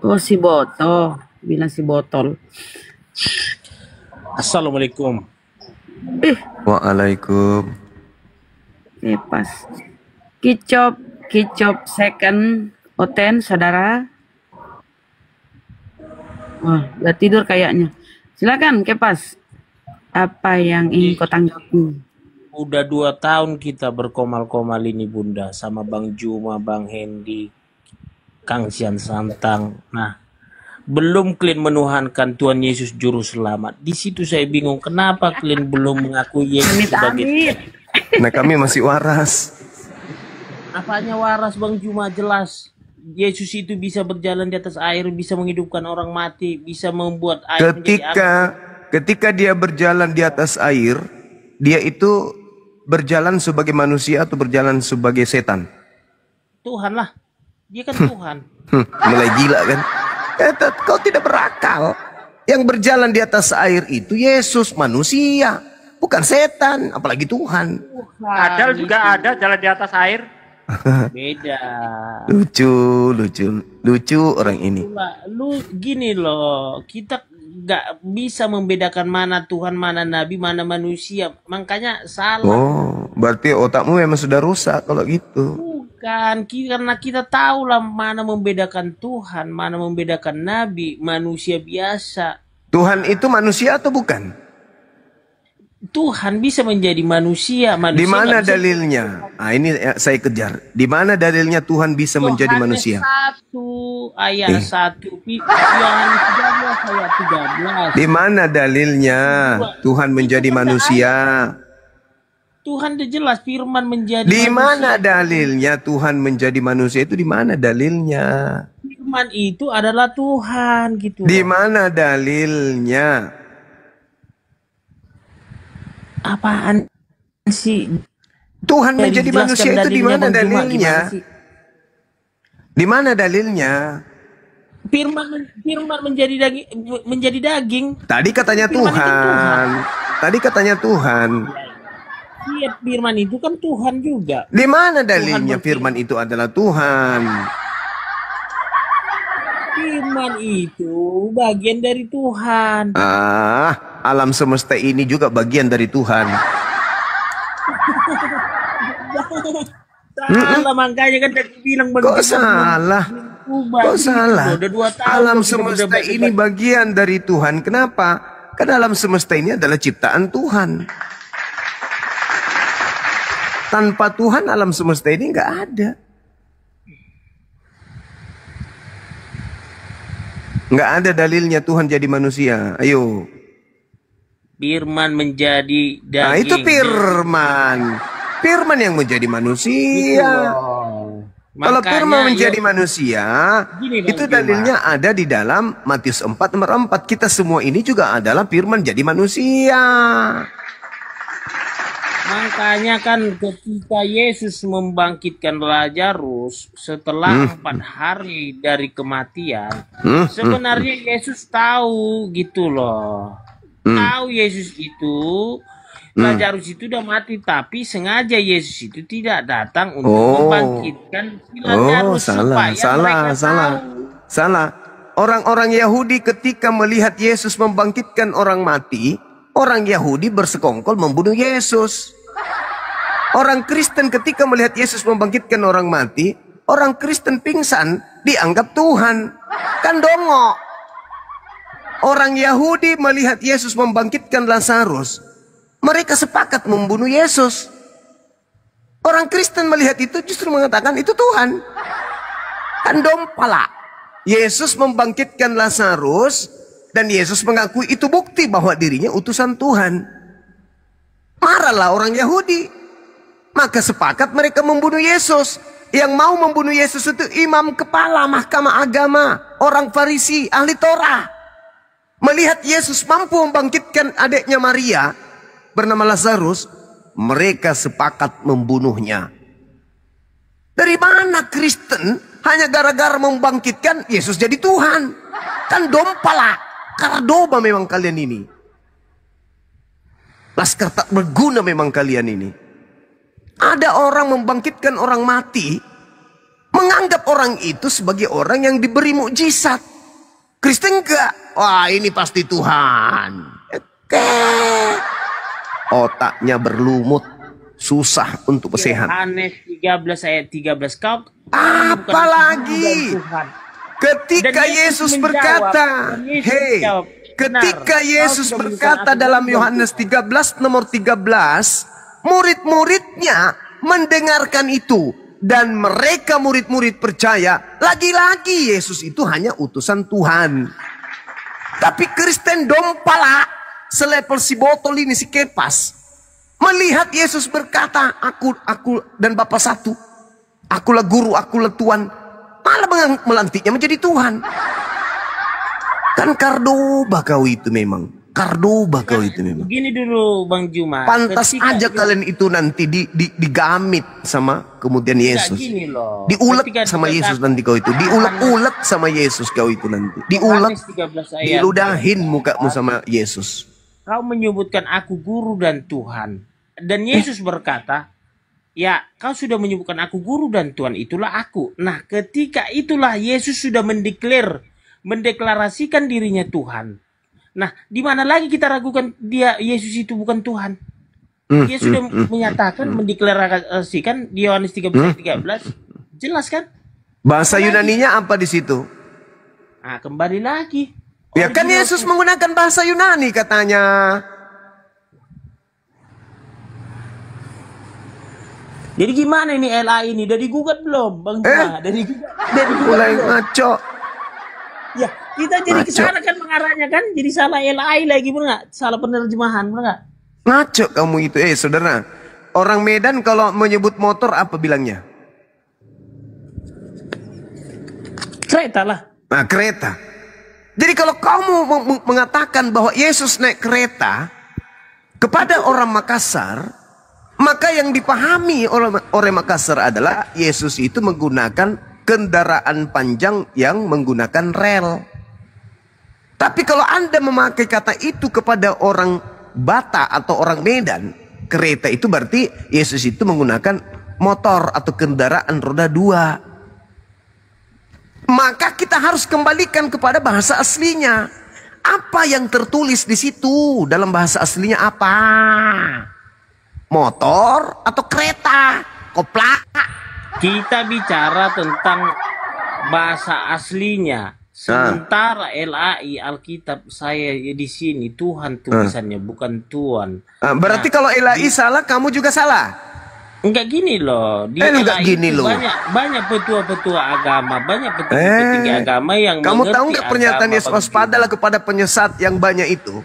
Oh, si botol. Bilang si botol. Assalamualaikum. Waalaikum. Kepas. Kicop Second. Oten, saudara. Wah, udah tidur kayaknya. Silakan Kepas. Apa yang ingin kau tanggapi? Udah 2 tahun kita berkomal-komal ini Bunda, sama Bang Juma, Bang Hendy, Kang Sian Santang. Nah, belum kalian menuhankan Tuhan Yesus Juru Selamat. Di situ saya bingung, kenapa kalian belum mengakui Yesus sebagai Tuhan? Nah, kami masih waras. Apanya waras Bang Juma? Jelas. Yesus itu bisa berjalan di atas air, bisa menghidupkan orang mati, bisa membuat air menjadi Ketika dia berjalan di atas air, dia itu berjalan sebagai manusia atau berjalan sebagai setan? Tuhan lah. Dia kan Tuhan. Mulai gila kan? Kau tidak berakal. Yang berjalan di atas air itu Yesus, manusia, bukan setan, apalagi Tuhan. Kadal juga ada jalan di atas air. Beda. Lucu orang ini. Lu gini loh, kita nggak bisa membedakan mana Tuhan, mana Nabi, mana manusia. Makanya salah. Oh, berarti otakmu memang sudah rusak kalau gitu. Bukan, karena kita tahu lah mana membedakan Tuhan, mana membedakan Nabi, manusia biasa. Tuhan itu manusia atau bukan? Tuhan bisa menjadi manusia. Di mana dalilnya? Ah, ini saya kejar. Di mana dalilnya Tuhan bisa menjadi manusia? Ayat 1 Yohanes 13 ayat 13. Di mana dalilnya Tuhan menjadi manusia? Tuhan udah jelas firman menjadi Di mana manusia. dalilnya Tuhan menjadi manusia itu? Di mana dalilnya? Firman itu adalah Tuhan gitu. Di mana dalilnya? Apaan sih? Tuhan Yang menjadi dijelaskan manusia itu di mana Bang Juma, dalilnya? gimana sih? Di mana dalilnya? Firman menjadi daging. Tadi katanya Firman itu Tuhan. Tadi katanya Tuhan. Iya, firman itu kan Tuhan juga. Di mana dalilnya firman itu adalah Tuhan? Firman itu bagian dari Tuhan. Alam semesta ini juga bagian dari Tuhan. Salah, makanya kan tadi bilang Kok salah? Kok salah? Alam semesta ini bagian dari Tuhan. Kenapa? Karena alam semesta ini adalah ciptaan Tuhan. Tanpa Tuhan alam semesta ini nggak ada. Nggak ada dalilnya Tuhan jadi manusia. Ayo. Firman menjadi daging. Nah, itu firman. Firman yang menjadi manusia. Kalau firman menjadi manusia, itu dalilnya ada di dalam Matius 4 nomor 4. Kita semua ini juga adalah firman jadi manusia. Makanya kan ketika Yesus membangkitkan Lazarus setelah 4 hari dari kematian, sebenarnya Yesus tahu gitu loh. Tahu Yesus itu Lazarus itu udah mati, tapi sengaja Yesus itu tidak datang untuk membangkitkan Lazarus supaya salah. Orang-orang Yahudi ketika melihat Yesus membangkitkan orang mati, orang Yahudi bersekongkol membunuh Yesus. Orang Kristen ketika melihat Yesus membangkitkan orang mati, orang Kristen pingsan dianggap Tuhan. Kan dongok. Orang Yahudi melihat Yesus membangkitkan Lazarus, mereka sepakat membunuh Yesus. Orang Kristen melihat itu justru mengatakan itu Tuhan. Kan dompala. Yesus membangkitkan Lazarus dan Yesus mengakui itu bukti bahwa dirinya utusan Tuhan. Marahlah orang Yahudi. Maka sepakat mereka membunuh Yesus. Yang mau membunuh Yesus itu imam kepala mahkamah agama, orang Farisi, ahli Torah. Melihat Yesus mampu membangkitkan adiknya Maria bernama Lazarus, mereka sepakat membunuhnya. Dari mana Kristen hanya gara-gara membangkitkan Yesus jadi Tuhan? Kan dompala, kardoba memang kalian ini. Laskar tak berguna memang kalian ini. Ada orang membangkitkan orang mati, menganggap orang itu sebagai orang yang diberi mukjizat. Kristen enggak. Wah, ini pasti Tuhan. Otaknya berlumut, susah untuk bersehat. Yohanes 13 ayat 13. Kau apalagi ketika Yesus berkata, ketika Yesus berkata dalam Yohanes 13 nomor 13, murid-muridnya mendengarkan itu dan mereka murid-murid percaya. Lagi-lagi Yesus itu hanya utusan Tuhan. Tapi Kristen dompala selevel si botol ini, si Kepas, melihat Yesus berkata, aku dan Bapa satu, akulah guru, akulah Tuhan, malah melantiknya menjadi Tuhan. Kan kardoba kau itu memang. Kardoba kau itu memang. Begini dulu Bang Juma. Pantas aja kalian itu nanti digamit sama kemudian Yesus. Diulet sama Yesus nanti kau itu. Diulet-ulet sama Yesus kau itu nanti. Diulet. Diludahin mukamu sama Yesus. Kau menyebutkan aku guru dan Tuhan. Dan Yesus berkata, ya kau sudah menyebutkan aku guru dan Tuhan, itulah aku. Nah ketika itulah Yesus sudah mendeklarasikan dirinya Tuhan. Nah, di mana lagi kita ragukan dia Yesus itu bukan Tuhan? Dia sudah menyatakan, mendeklarasikan di Yohanes 13 ayat 13. Jelas kan? Bahasa Yunaninya apa di situ? Nah, kembali lagi. Ya kan Yesus menggunakan bahasa Yunani katanya. Jadi gimana ini LA ini? Udah digugat belum, Bang Juma? Dari mulai ngaco. Ya, kita jadi kesana kan mengarahnya kan, jadi salah LAI lagi, bener nggak? Salah penerjemahan, bener nggak? Ngaco kamu itu, saudara. Orang Medan kalau menyebut motor apa bilangnya? Kereta lah. Nah, kereta. Jadi kalau kamu mengatakan bahwa Yesus naik kereta kepada orang Makassar, maka yang dipahami oleh orang Makassar adalah Yesus itu menggunakan kendaraan panjang yang menggunakan rel. Tapi kalau Anda memakai kata itu kepada orang Batak atau orang Medan, kereta itu berarti Yesus itu menggunakan motor atau kendaraan roda 2. Maka kita kita harus kembalikan kepada bahasa aslinya. Apa yang tertulis di situ dalam bahasa aslinya apa? Motor atau kereta? Koplak? Kita bicara tentang bahasa aslinya. Sementara LAI Alkitab saya di sini Tuhan tulisannya bukan Tuhan. Berarti kalau LAI salah, kamu juga salah. Enggak gini loh. Di enggak LAI gini itu loh. banyak petua-petua agama, banyak petinggi agama yang kamu tahu mengerti nggak pernyataan agama Yesus, waspadalah kepada penyesat yang banyak itu?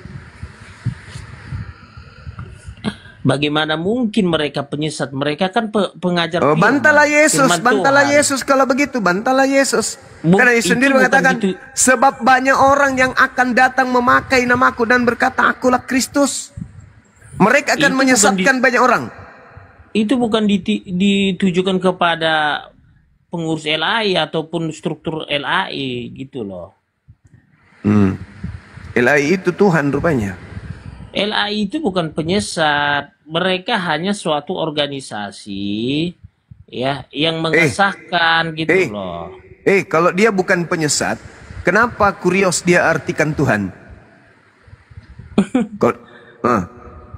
Bagaimana mungkin mereka penyesat? Mereka kan pengajar firman. Bantalah Yesus, Firman bantalah Tuhan. Yesus kalau begitu, bantalah Yesus. Karena Yesus itu sendiri bukan mengatakan, gitu. sebab banyak orang yang akan datang memakai namaku dan berkata, akulah Kristus. Mereka akan Itu menyesatkan banyak orang. Itu bukan ditujukan kepada pengurus LAI ataupun struktur LAI gitu loh. LAI itu Tuhan rupanya. LAI itu bukan penyesat, mereka hanya suatu organisasi ya yang mengesahkan gitu loh. Kalau dia bukan penyesat, kenapa kurios dia artikan Tuhan?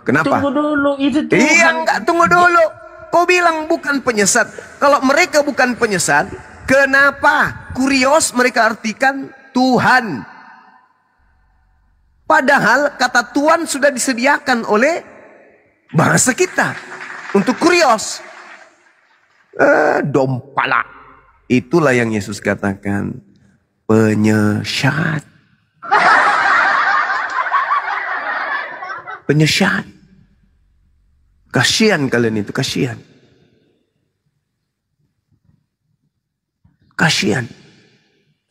Kenapa? Tunggu dulu, itu Tuhan. Iya, enggak, tunggu dulu. Kau bilang bukan penyesat. Kalau mereka bukan penyesat, kenapa kurios mereka artikan Tuhan? Padahal kata Tuhan sudah disediakan oleh bahasa kita untuk kurios. Dompala. Itulah yang Yesus katakan, penyesat. Penyesat. Kasihan kalian itu, kasihan. Kasihan.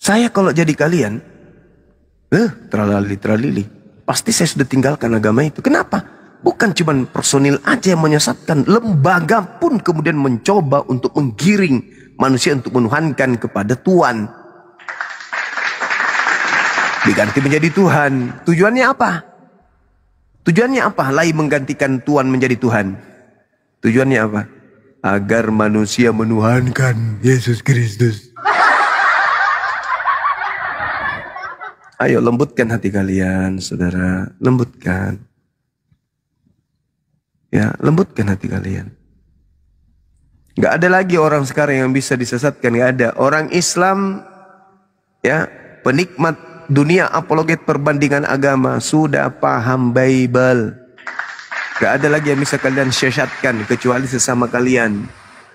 Saya kalau jadi kalian, teralali. Pasti saya sudah tinggalkan agama itu. Kenapa? Bukan cuma personil aja yang menyesatkan. Lembaga pun kemudian mencoba untuk menggiring manusia untuk menuhankan kepada Tuhan. Diganti menjadi Tuhan. Tujuannya apa? Tujuannya apa? Lain menggantikan Tuhan menjadi Tuhan. Tujuannya apa? Agar manusia menuhankan Yesus Kristus. Ayo lembutkan hati kalian, saudara. Lembutkan. Ya, lembutkan hati kalian. Gak ada lagi orang sekarang yang bisa disesatkan. Gak ada. Orang Islam, ya, penikmat dunia apologet perbandingan agama, sudah paham Bible. Gak ada lagi yang bisa kalian sesatkan kecuali sesama kalian,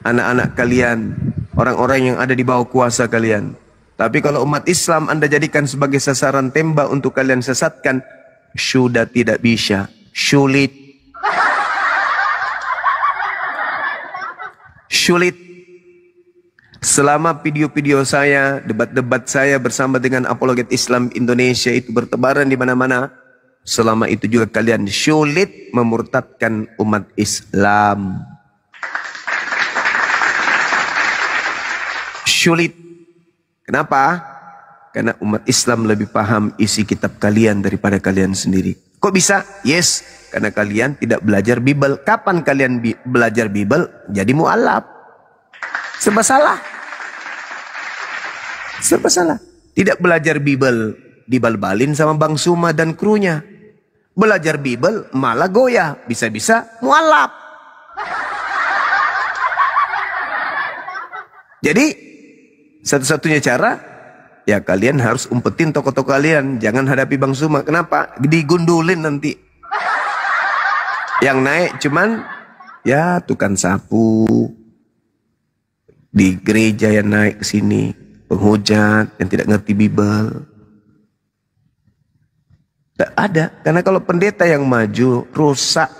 anak-anak kalian, orang-orang yang ada di bawah kuasa kalian. Tapi kalau umat Islam Anda jadikan sebagai sasaran tembak untuk kalian sesatkan, sudah tidak bisa. Sulit. Sulit. Selama video-video saya, debat-debat saya bersama dengan apologet Islam Indonesia itu bertebaran di mana-mana, selama itu juga kalian sulit memurtadkan umat Islam. Sulit. Kenapa? Karena umat Islam lebih paham isi kitab kalian daripada kalian sendiri. Kok bisa? Yes, karena kalian tidak belajar Bible. Kapan kalian belajar Bible? Jadi mu'alaf. Serba salah. Serba salah. Tidak belajar Bible, dibal-balin sama Bang Suma dan krunya. Belajar Bible malah goyah. Bisa-bisa mu'alaf. Jadi satu-satunya cara, ya kalian harus umpetin tokoh-tokoh kalian. Jangan hadapi Bang Suma. Kenapa? Digundulin nanti. Yang naik cuman, ya tukang sapu. Di gereja yang naik ke sini. Penghujat yang tidak ngerti Bible. Tidak ada. Karena kalau pendeta yang maju, rusak.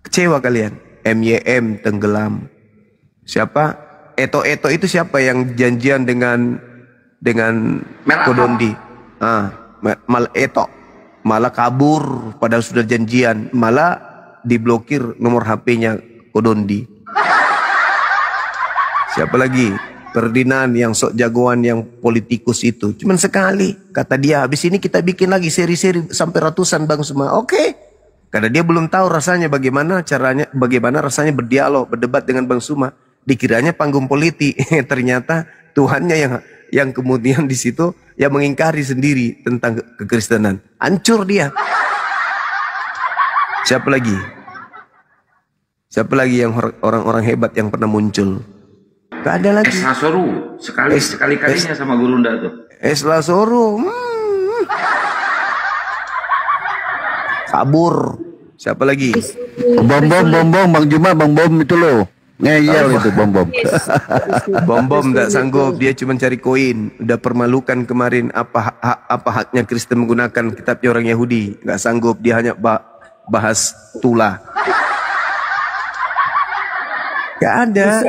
Kecewa kalian. MYM tenggelam. Siapa? Eto-eto itu siapa yang janjian dengan Kodondi? Malah Eto, malah kabur padahal sudah janjian, malah diblokir nomor HP-nya Kodondi. Siapa lagi? Ferdinand yang sok jagoan yang politikus itu. Cuman sekali kata dia, habis ini kita bikin lagi seri-seri sampai ratusan Bang semua. Oke. Karena dia belum tahu rasanya bagaimana rasanya berdialog, berdebat dengan Bang Suma. Dikiranya panggung politik, ternyata Tuhannya yang yang kemudian di situ yang mengingkari sendiri tentang kekristenan. Hancur dia. Siapa lagi? Siapa lagi yang orang-orang hebat yang pernah muncul? Gak ada lagi. Lasoru sekali-kalinya sama Gurunda tuh. Lasoru. Kabur. Siapa lagi? Bom, Bang Juma, Bang Bom itu loh. Ngeyel itu Bom. Bom tidak sanggup, dia cuma cari koin. Udah permalukan kemarin apa haknya Kristen menggunakan kitabnya orang Yahudi. Nggak sanggup, dia hanya bahas tula. Gak ada.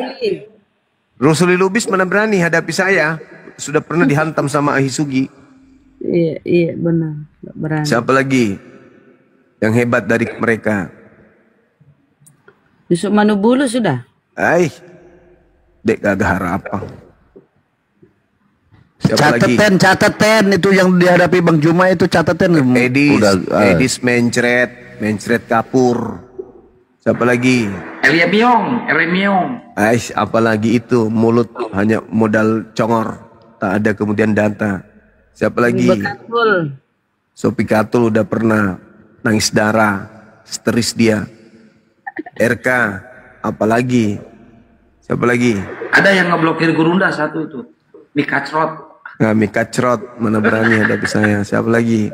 Rusuli Lubis mana berani hadapi saya. Sudah pernah dihantam sama Ahisugi. Iya benar. Nggak berani. Siapa lagi yang hebat dari mereka? Yusuf Manubulu sudah. Dek gagah harapan. Siapa lagi? Catatan itu yang dihadapi Bang Juma itu catatan. Edis mencret kapur. Siapa lagi? Elemiong. Apalagi itu mulut hanya modal congor, tak ada kemudian data. Siapa lagi? Sopi Katul udah pernah nangis darah, histeris dia. RK, apalagi? Siapa lagi? Ada yang ngeblokir Gurunda satu itu. Mikacrot. Nah, Mikacrot mana berani hadapi saya? Siapa lagi?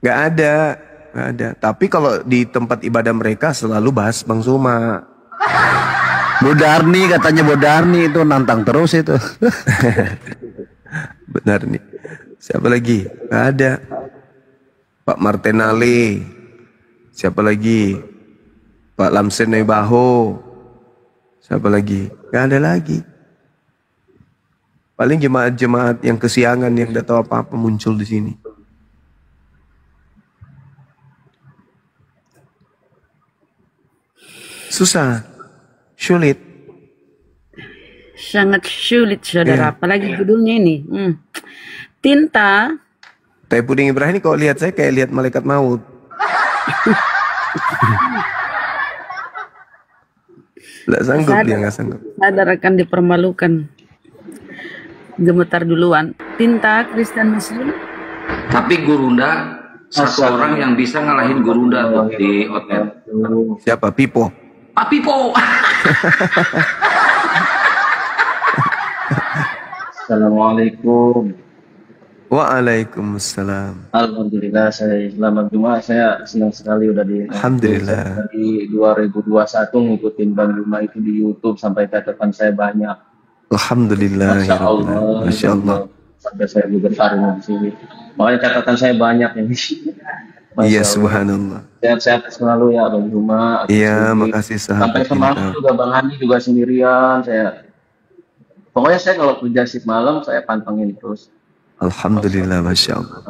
Gak ada. Tapi kalau di tempat ibadah mereka selalu bahas Bang Suma. Bodarni katanya, Bodarni itu nantang terus itu. Benar nih. Siapa lagi? Gak ada. Pak Martenale. Siapa lagi? Pak Lamsen Baho. Siapa lagi? Gak ada lagi. Paling jemaat-jemaat yang kesiangan yang gak tahu apa-apa muncul di sini. Susah, sulit. Sangat sulit saudara. Apalagi judulnya ini. Tinta. Teh Puding Ibrahim ini kalau lihat saya kayak lihat malaikat maut. Nggak sanggup, dia nggak sanggup. Sadar akan dipermalukan. Gemetar duluan. Tinta Kristen Muslim. Tapi Gurunda satu orang yang bisa ngalahin Gurunda tuh di hotel. Siapa? Pipo. Pak Pipo. Assalamualaikum. Waalaikumsalam. Alhamdulillah, saya selamat Jumat. Saya senang sekali udah di Alhamdulillah. Dari 2021 ngikutin Bang Juma itu di YouTube sampai catatan saya banyak. Alhamdulillah. Masya Allah. Masya Allah. Sampai saya juga bertarung di sini. Makanya catatan saya banyak ini. Iya, subhanallah. Sehat-sehat selalu ya Bang Juma. Iya, makasih sahabat. Sampai semalam juga Bang Handi juga sendirian. Pokoknya saya kalau kerja shift malam saya pantengin terus. Alhamdulillah, Masya Allah.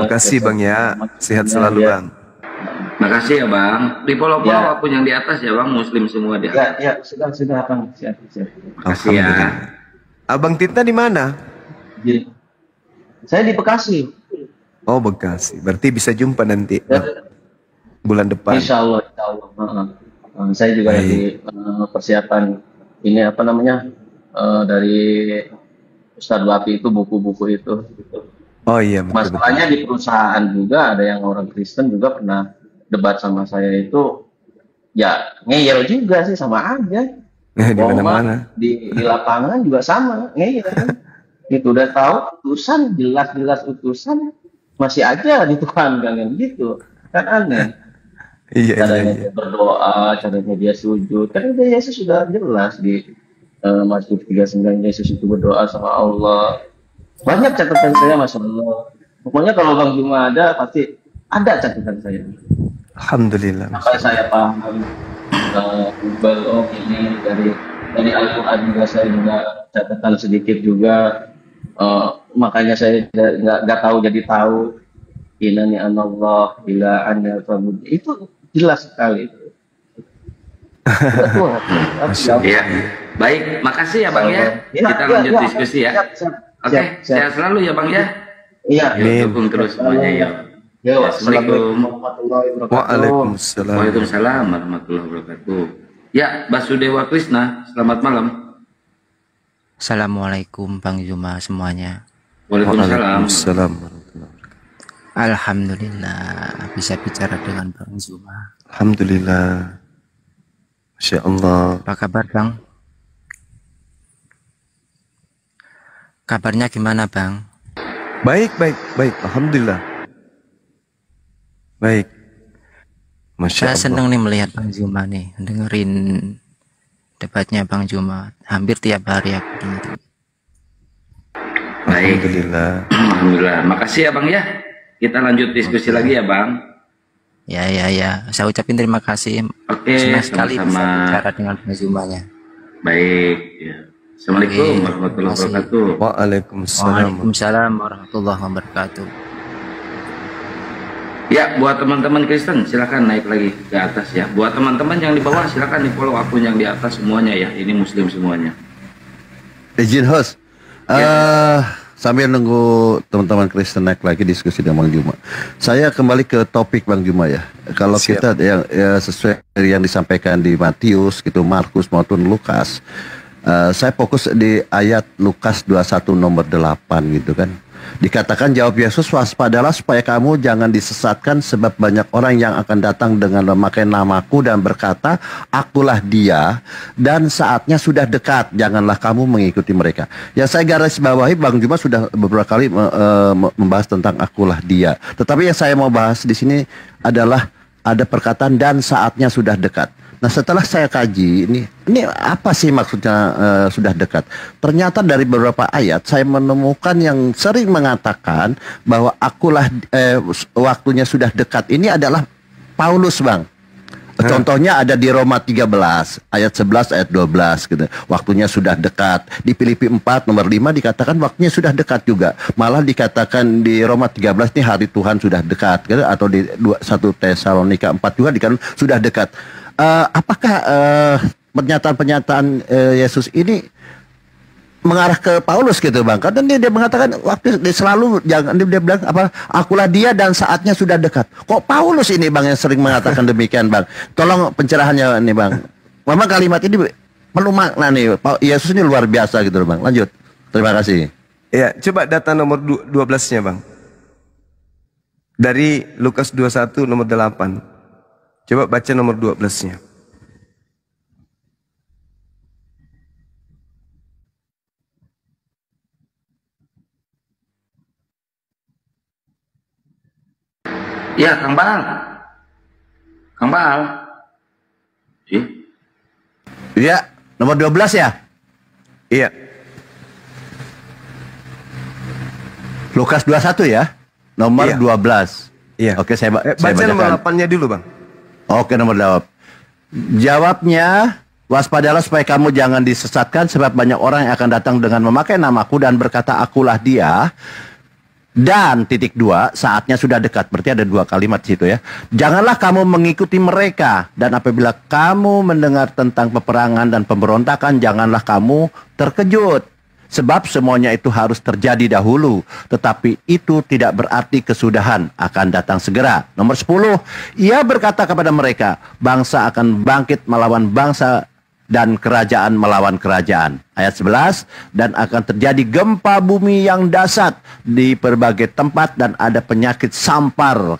Makasih Bang ya. Sehat selalu Bang. Makasih ya Bang. Di follow akun yang di atas ya Bang. Muslim semua dia. Ya, sudah Bang. Siap. Makasih ya. Abang Tinta di mana? Saya di Bekasi. Oh, Bekasi. Berarti bisa jumpa nanti bulan depan. Insya Allah. Saya juga lagi persiapan ini apa namanya dari Ustadz Wapi itu buku-buku itu. Oh iya. Betul, masalahnya di perusahaan juga ada yang orang Kristen juga pernah debat sama saya itu, ya ngeyel juga sih sama aja. Di mana-mana. Di lapangan juga sama ngeyel. Itu udah tahu utusan, jelas-jelas utusan masih aja ditukankan gitu, kan aneh. Caranya dia berdoa, caranya dia sujud, kan udah Yesus sudah jelas di Mazmur 39 Yesus itu berdoa sama Allah. Banyak catatan saya, Masya Allah. Pokoknya kalau Bang Juma ada, pasti ada catatan saya. Alhamdulillah. Sampai saya paham ini dari Al-Quran juga saya juga catatan sedikit juga. Makanya saya nggak tahu jadi tahu. Inani anallah bila anda fabud. Itu jelas sekali. Ya. Baik, makasih ya Bang ya. Kita lanjut diskusi ya. Oke, sehat selalu ya Bang ya. Iya. Dukung terus semuanya ya. Assalamualaikum Waalaikumsalam. Waalaikumsalam warahmatullahi wabarakatuh. Ya, Basudewa Krisna, selamat malam. Assalamualaikum Bang Juma semuanya. Waalaikumsalam. Alhamdulillah bisa bicara dengan Bang Juma. Alhamdulillah. Masya Allah. Apa kabar Bang? Kabarnya gimana Bang? Baik. Alhamdulillah. Baik. Masya Saya Allah. senang nih melihat Bang Juma nih, dengerin debatnya Bang Juma. Hampir tiap hari aku dengerin. Baik. Alhamdulillah. Makasih ya Bang ya. Kita lanjut diskusi lagi ya Bang. Ya. Saya ucapin terima kasih. Oke, Senang sekali bisa sama-sama. bicara dengan Bang Jumanya. Baik. Ya. Assalamualaikum warahmatullahi wabarakatuh. Waalaikumsalam warahmatullahi wabarakatuh. Ya, buat teman-teman Kristen silakan naik lagi ke atas ya. Buat teman-teman yang di bawah silakan di follow akun yang di atas semuanya ya. Ini Muslim semuanya. Izin host. Sambil nunggu teman-teman Kristen naik lagi diskusi dengan Bang Juma. Saya kembali ke topik Bang Juma ya. Kalau kita yang sesuai yang disampaikan di Matius gitu, Markus maupun Lukas. Saya fokus di ayat Lukas 21 nomor 8 gitu kan. Dikatakan jawab Yesus, waspadalah supaya kamu jangan disesatkan sebab banyak orang yang akan datang dengan memakai namaku dan berkata, akulah dia dan saatnya sudah dekat, janganlah kamu mengikuti mereka. Yang saya garis bawahi, Bang Juma sudah beberapa kali membahas tentang akulah dia. Tetapi yang saya mau bahas di sini adalah ada perkataan dan saatnya sudah dekat. Nah setelah saya kaji ini apa sih maksudnya sudah dekat? Ternyata dari beberapa ayat saya menemukan yang sering mengatakan bahwa akulah waktunya sudah dekat ini adalah Paulus Bang. Contohnya ada di Roma 13 ayat 11 ayat 12 gitu. Waktunya sudah dekat. Di Filipi 4 nomor 5 dikatakan waktunya sudah dekat juga. Malah dikatakan di Roma 13 ini hari Tuhan sudah dekat gitu. Atau di 1 Tesalonika 4 juga dikatakan sudah dekat. Apakah pernyataan Yesus ini mengarah ke Paulus gitu Bang? Karena dia mengatakan waktu dia selalu jangan dia bilang apa? Akulah dia dan saatnya sudah dekat. Kok Paulus ini Bang yang sering mengatakan demikian Bang? Tolong pencerahannya nih Bang. Memang kalimat ini perlu makna nih. Yesus ini luar biasa gitu Bang. Lanjut. Terima kasih. Ya, coba data nomor 12-nya Bang. Dari Lukas 21 nomor 8. Coba baca nomor 12-nya. Ya, Kang Bal. Iya, nomor 12 ya? Iya. Lukas 21 ya? Nomor 12. Iya. Oke, saya baca nomor 8-nya dulu Bang. Oke, nomor 8. Jawabnya, waspadalah supaya kamu jangan disesatkan sebab banyak orang yang akan datang dengan memakai namaku dan berkata akulah dia. Dan titik 2, saatnya sudah dekat. Berarti ada 2 kalimat di situ ya. Janganlah kamu mengikuti mereka. Dan apabila kamu mendengar tentang peperangan dan pemberontakan, janganlah kamu terkejut. Sebab semuanya itu harus terjadi dahulu. Tetapi itu tidak berarti kesudahan akan datang segera. Nomor 10, ia berkata kepada mereka, bangsa akan bangkit melawan bangsa dan kerajaan melawan kerajaan. Ayat 11, dan akan terjadi gempa bumi yang dahsyat di berbagai tempat dan ada penyakit sampar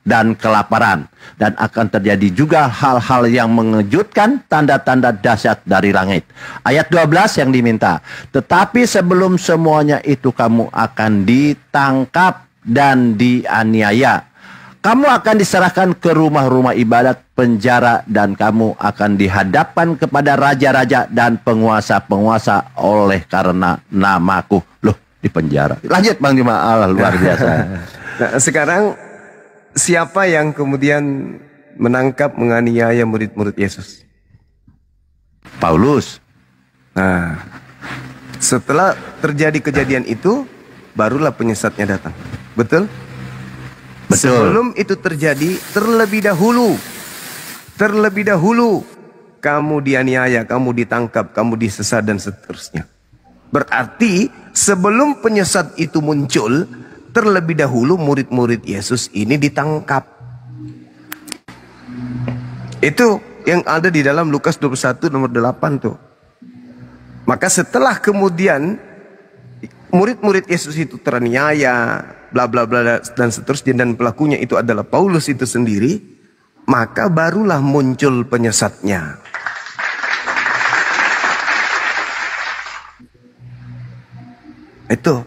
dan kelaparan. Dan akan terjadi juga hal-hal yang mengejutkan, tanda-tanda dahsyat dari langit. Ayat 12 yang diminta. Tetapi sebelum semuanya itu kamu akan ditangkap dan dianiaya. Kamu akan diserahkan ke rumah-rumah ibadat, penjara, dan kamu akan dihadapkan kepada raja-raja dan penguasa-penguasa oleh karena namaku. Loh, di penjara. Lanjut Bang Juma, Allah luar biasa. Nah, sekarang siapa yang kemudian menangkap menganiaya murid-murid Yesus? Paulus. Nah, setelah terjadi kejadian itu, barulah penyesatnya datang. Betul? Betul. Sebelum itu terjadi, terlebih dahulu kamu dianiaya, kamu ditangkap, kamu disesat dan seterusnya. Berarti sebelum penyesat itu muncul, terlebih dahulu murid-murid Yesus ini ditangkap. Itu yang ada di dalam Lukas 21 nomor 8 tuh. Maka setelah kemudian murid-murid Yesus itu teraniaya, bla bla bla dan seterusnya, dan pelakunya itu adalah Paulus itu sendiri, maka barulah muncul penyesatnya. Itu.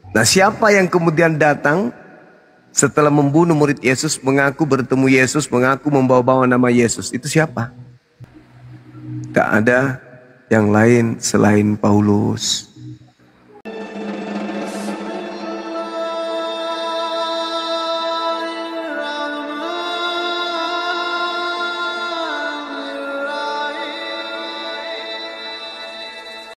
Nah, siapa yang kemudian datang setelah membunuh murid Yesus, mengaku bertemu Yesus, mengaku membawa-bawa nama Yesus? Itu siapa? Gak ada yang lain selain Paulus.